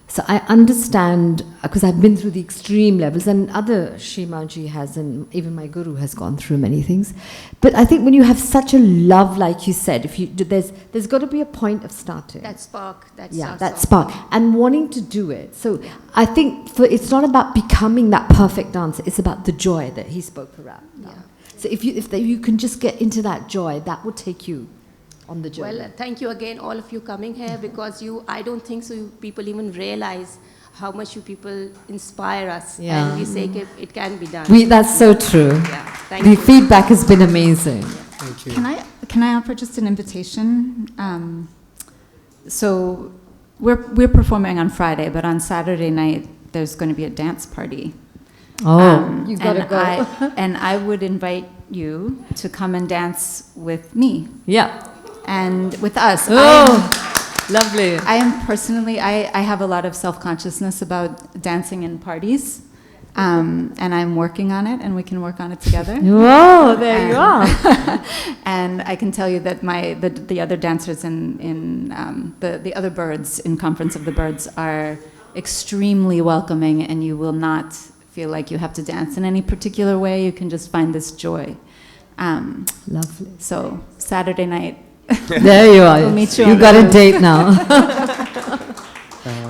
so I understand, because I've been through the extreme levels, and other Shimaji has, and even my guru has gone through many things. But I think when you have such a love, like you said, there's got to be a point of starting. That spark. That Yeah, starts that off. spark and wanting to do it. So I think it's not about becoming that perfect dancer. It's about the joy that he spoke about. Yeah. So if you can just get into that joy, that will take you on the journey. Well, thank you again, all of you coming here, because I don't think so people even realize how much you people inspire us. Yeah. And we say it can be done. That's so true. Yeah, thank The you. feedback has been amazing. Thank you. Can I offer just an invitation? So we're performing on Friday, but on Saturday night there's going to be a dance party. You gotta and go. And I would invite you to come and dance with me Yeah. and with us. Lovely. I am personally, I have a lot of self-consciousness about dancing in parties, and I'm working on it, and we can work on it together. Whoa, there you are. And I can tell you that the other dancers in the other birds in Conference of the Birds are extremely welcoming, and you will not feel like you have to dance in any particular way. You can just find this joy. Lovely. So Saturday night. There you are. We'll meet you You on got the a road. date now.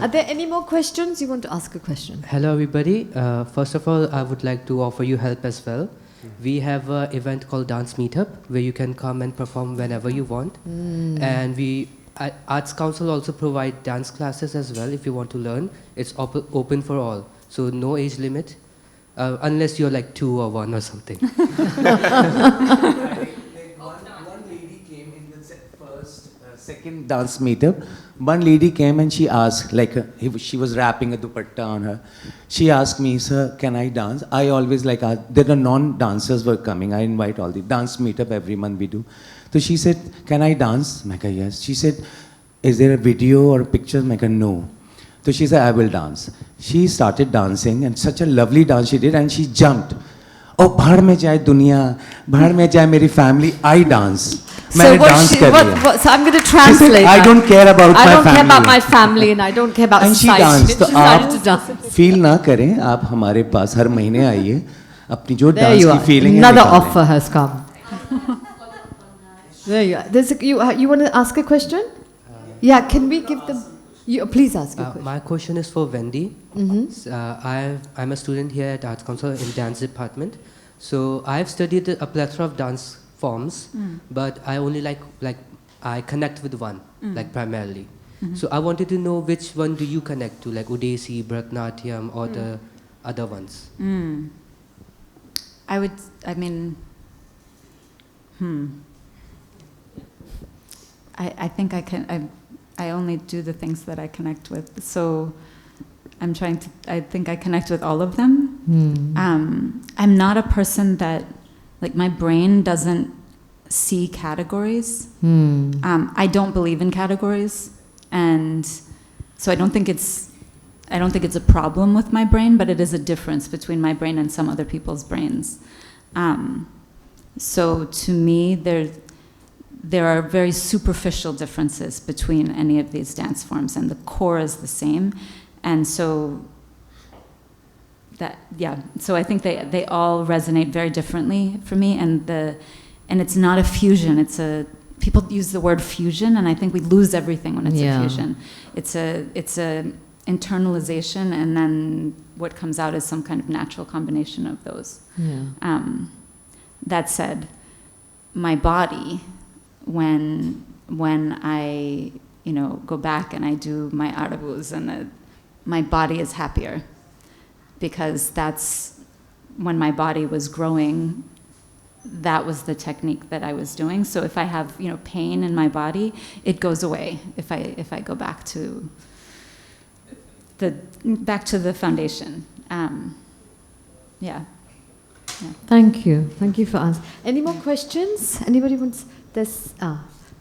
Are there any more questions? You want to ask a question? Hello, everybody. First of all, I would like to offer you help as well. We have an event called Dance Meetup where you can come and perform whenever you want. And Arts Council also provide dance classes as well if you want to learn. It's open for all, so no age limit, unless you're like 2 or 1 or something. One lady came in the second dance meetup. One lady came and she asked, she was wrapping a dupatta on her. She asked me, "Sir, can I dance?" I always there are non-dancers were coming. I invite all the dance meetup every month we do. So she said, "Can I dance?" I said, "Yes." She said, "Is there a video or a picture?" I said, "No." So she said, "I will dance." She started dancing, and such a lovely dance she did, and she jumped. Oh, bhar mein jaye duniya, bhar mein jaye meri family, I dance. So I'm going to translate. She said, "I don't care about my family." I don't care about my family, and I don't care about And she society. danced. She तो started to dance. आप feel ना करें, आप हमारे पास हर महीने आइए, अपनी जो There डांस you की are. फीलिंग है Another निकालें। offer has come. There you are. You want to ask a question? Yeah. Can we give them? Please ask your question. My question is for Wendy. I'm a student here at Arts Council in dance department. So I've studied a plethora of dance forms, but I only I connect with one, primarily. So I wanted to know which one do you connect to, like Udesi, Bharatanatyam, or the other ones? I think I only do the things that I connect with. So I think I connect with all of them. I'm not a person that, my brain doesn't see categories. I don't believe in categories. And so I don't think it's I don't think it's a problem with my brain, but it is a difference between my brain and some other people's brains. So to me, there are very superficial differences between any of these dance forms, and the core is the same. And so so I think they all resonate very differently for me, and it's not a fusion. People use the word fusion, and I think we lose everything when it's a fusion. It's a internalization, and then what comes out is some kind of natural combination of those. Yeah. That said, my body, when I go back and I do my arabus, and my body is happier, because that's when my body was growing. That was the technique that I was doing. So if I have pain in my body, it goes away if I go back to the foundation. Yeah. Thank you for answering. Any more questions? Anybody wants this?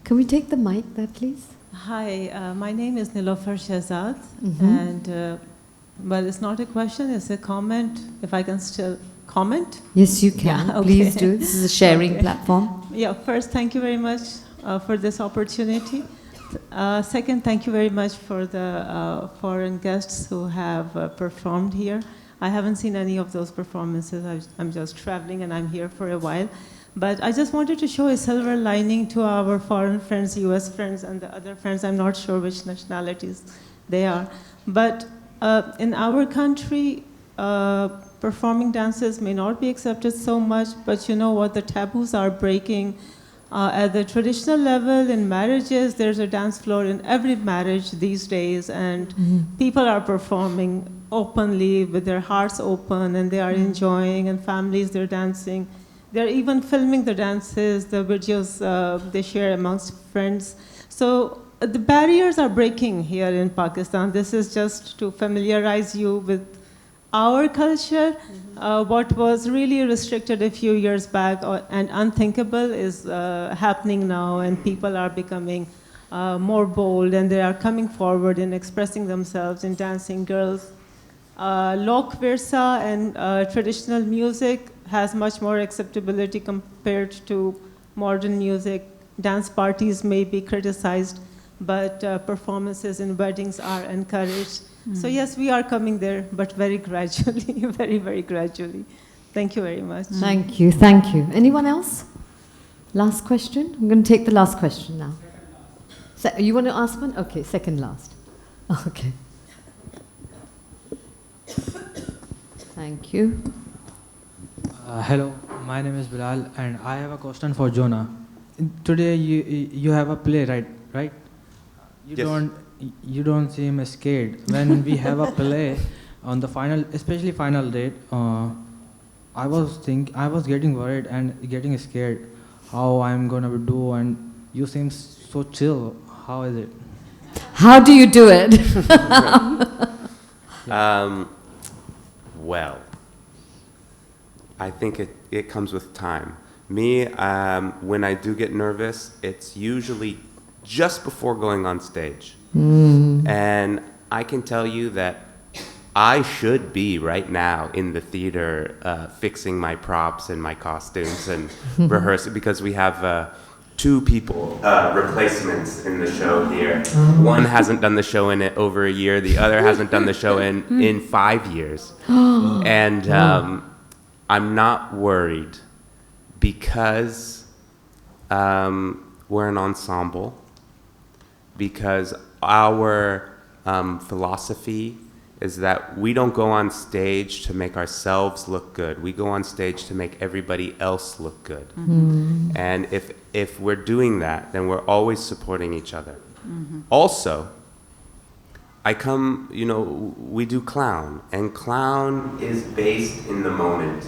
Can we take the mic there, please? Hi, my name is Nilofer Shehzad, Mm-hmm. and but it's not a question, it's a comment, if I can still comment. Yes, you can. Yeah, okay. Please do. This is a sharing platform. Yeah, first, thank you very much for this opportunity. Second, thank you very much for the foreign guests who have performed here. I haven't seen any of those performances. I'm just traveling and I'm here for a while. But I just wanted to show a silver lining to our foreign friends, US friends, and the other friends. I'm not sure which nationalities they are. But in our country, performing dances may not be accepted so much, but you know what, the taboos are breaking. At the traditional level, in marriages, there's a dance floor in every marriage these days, and people are performing openly with their hearts open, and they are enjoying, and families, they're dancing. They're even filming the dances, the videos they share amongst friends. So the barriers are breaking here in Pakistan. This is just to familiarize you with our culture. What was really restricted a few years back and unthinkable is happening now, and people are becoming more bold, and they are coming forward and expressing themselves in dancing. Girls, Lok Virsa and traditional music has much more acceptability compared to modern music. Dance parties may be criticized, but performances in weddings are encouraged. So yes, we are coming there, but very gradually, very, very gradually. Thank you very much. Thank you. Anyone else? Last question? I'm going to take the last question now. You want to ask one? Okay, second last. Okay. Thank you. Hello, my name is Bilal, and I have a question for Jonah. Today you have a play, right? Yes. You don't seem scared. When we have a play on the especially final date, I was getting worried and getting scared how I'm gonna do, and you seem so chill. How is it? How do you do it? Well, I think it comes with time. Me, when I do get nervous, it's usually just before going on stage. And I can tell you that I should be right now in the theater fixing my props and my costumes and rehearsing, because we have 2 people replacements in the show here. One hasn't done the show in over a year. The other hasn't done the show in 5 years. And I'm not worried because we're an ensemble, because our philosophy is that we don't go on stage to make ourselves look good. We go on stage to make everybody else look good. And if we're doing that, then we're always supporting each other. Also, we do clown, and clown is based in the moment.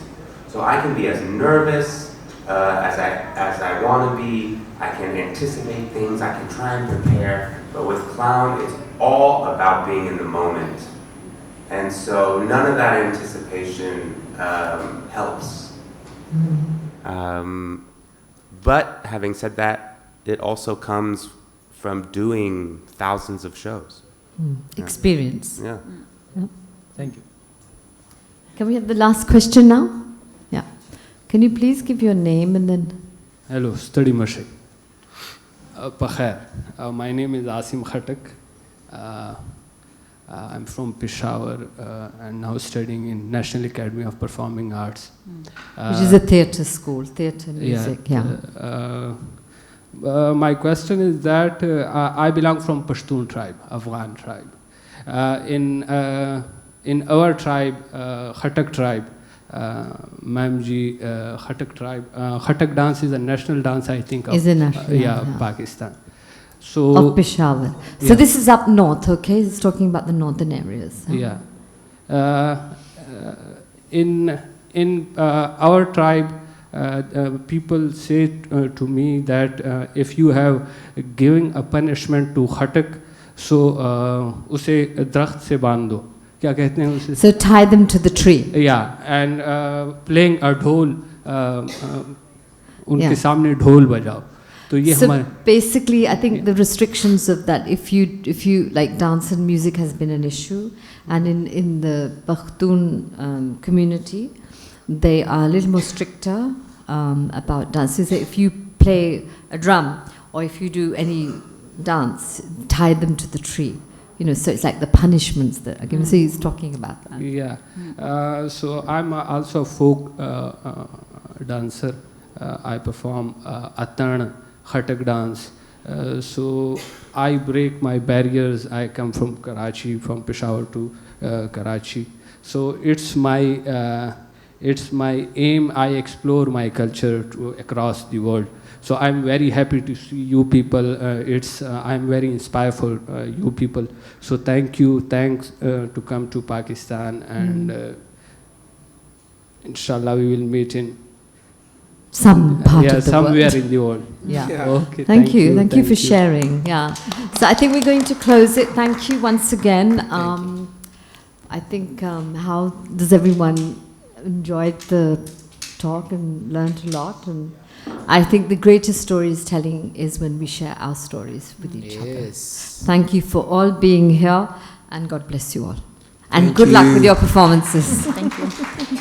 So I can be as nervous as I want to be. I can anticipate things, I can try and prepare, but with clown, it's all about being in the moment. And so none of that anticipation helps. But having said that, it also comes from doing thousands of shows. Experience. Yeah. Yeah. Thank you. Can we have the last question now? Yeah. Can you please give your name and then... Hello, study Mashik. Pakhair. My name is Asim Khatak. I'm from Peshawar and now studying in National Academy of Performing Arts. Which is a theatre school, theatre music, yeah. My question is that I belong from Pashtun tribe, Afghan tribe. In our tribe, Khatak tribe, Mamji, Khatak tribe, Khatak dance is a national dance, I think, of Pakistan. So, of Peshawar. So this is up north, okay? It's talking about the northern areas. Huh? Yeah. In our tribe, people say to me that if you have given a punishment to Khatak, so उसे दरख्त से बांध दो. क्या कहते हैं उसे? So tie them to the tree. Yeah, and playing a dhol, उनके सामने ढोल बजाओ. So basically, I think the restrictions of that, if you like dance and music has been an issue, and in the Pakhtun community, they are a little more stricter about dance. So if you play a drum or if you do any dance, tie them to the tree. You know, so it's like the punishments that are given. So he's talking about that. Yeah. So I'm also a folk dancer. I perform Atan, Khatak dance. So I break my barriers. I come from Karachi, from Peshawar to Karachi. So it's my aim. I explore my culture across the world. So I'm very happy to see you people. I'm very inspired for you people. So thanks to come to Pakistan, and inshallah we will meet in some part of the somewhere world. in the world. Yeah. Okay. Thank you for sharing. Yeah. So I think we're going to close it. Thank you once again. I think how does everyone enjoyed the talk and learned a lot, and I think the greatest storytelling is when we share our stories with each other. Thank you for all being here, and God bless you all. And good luck with your performances. Thank you.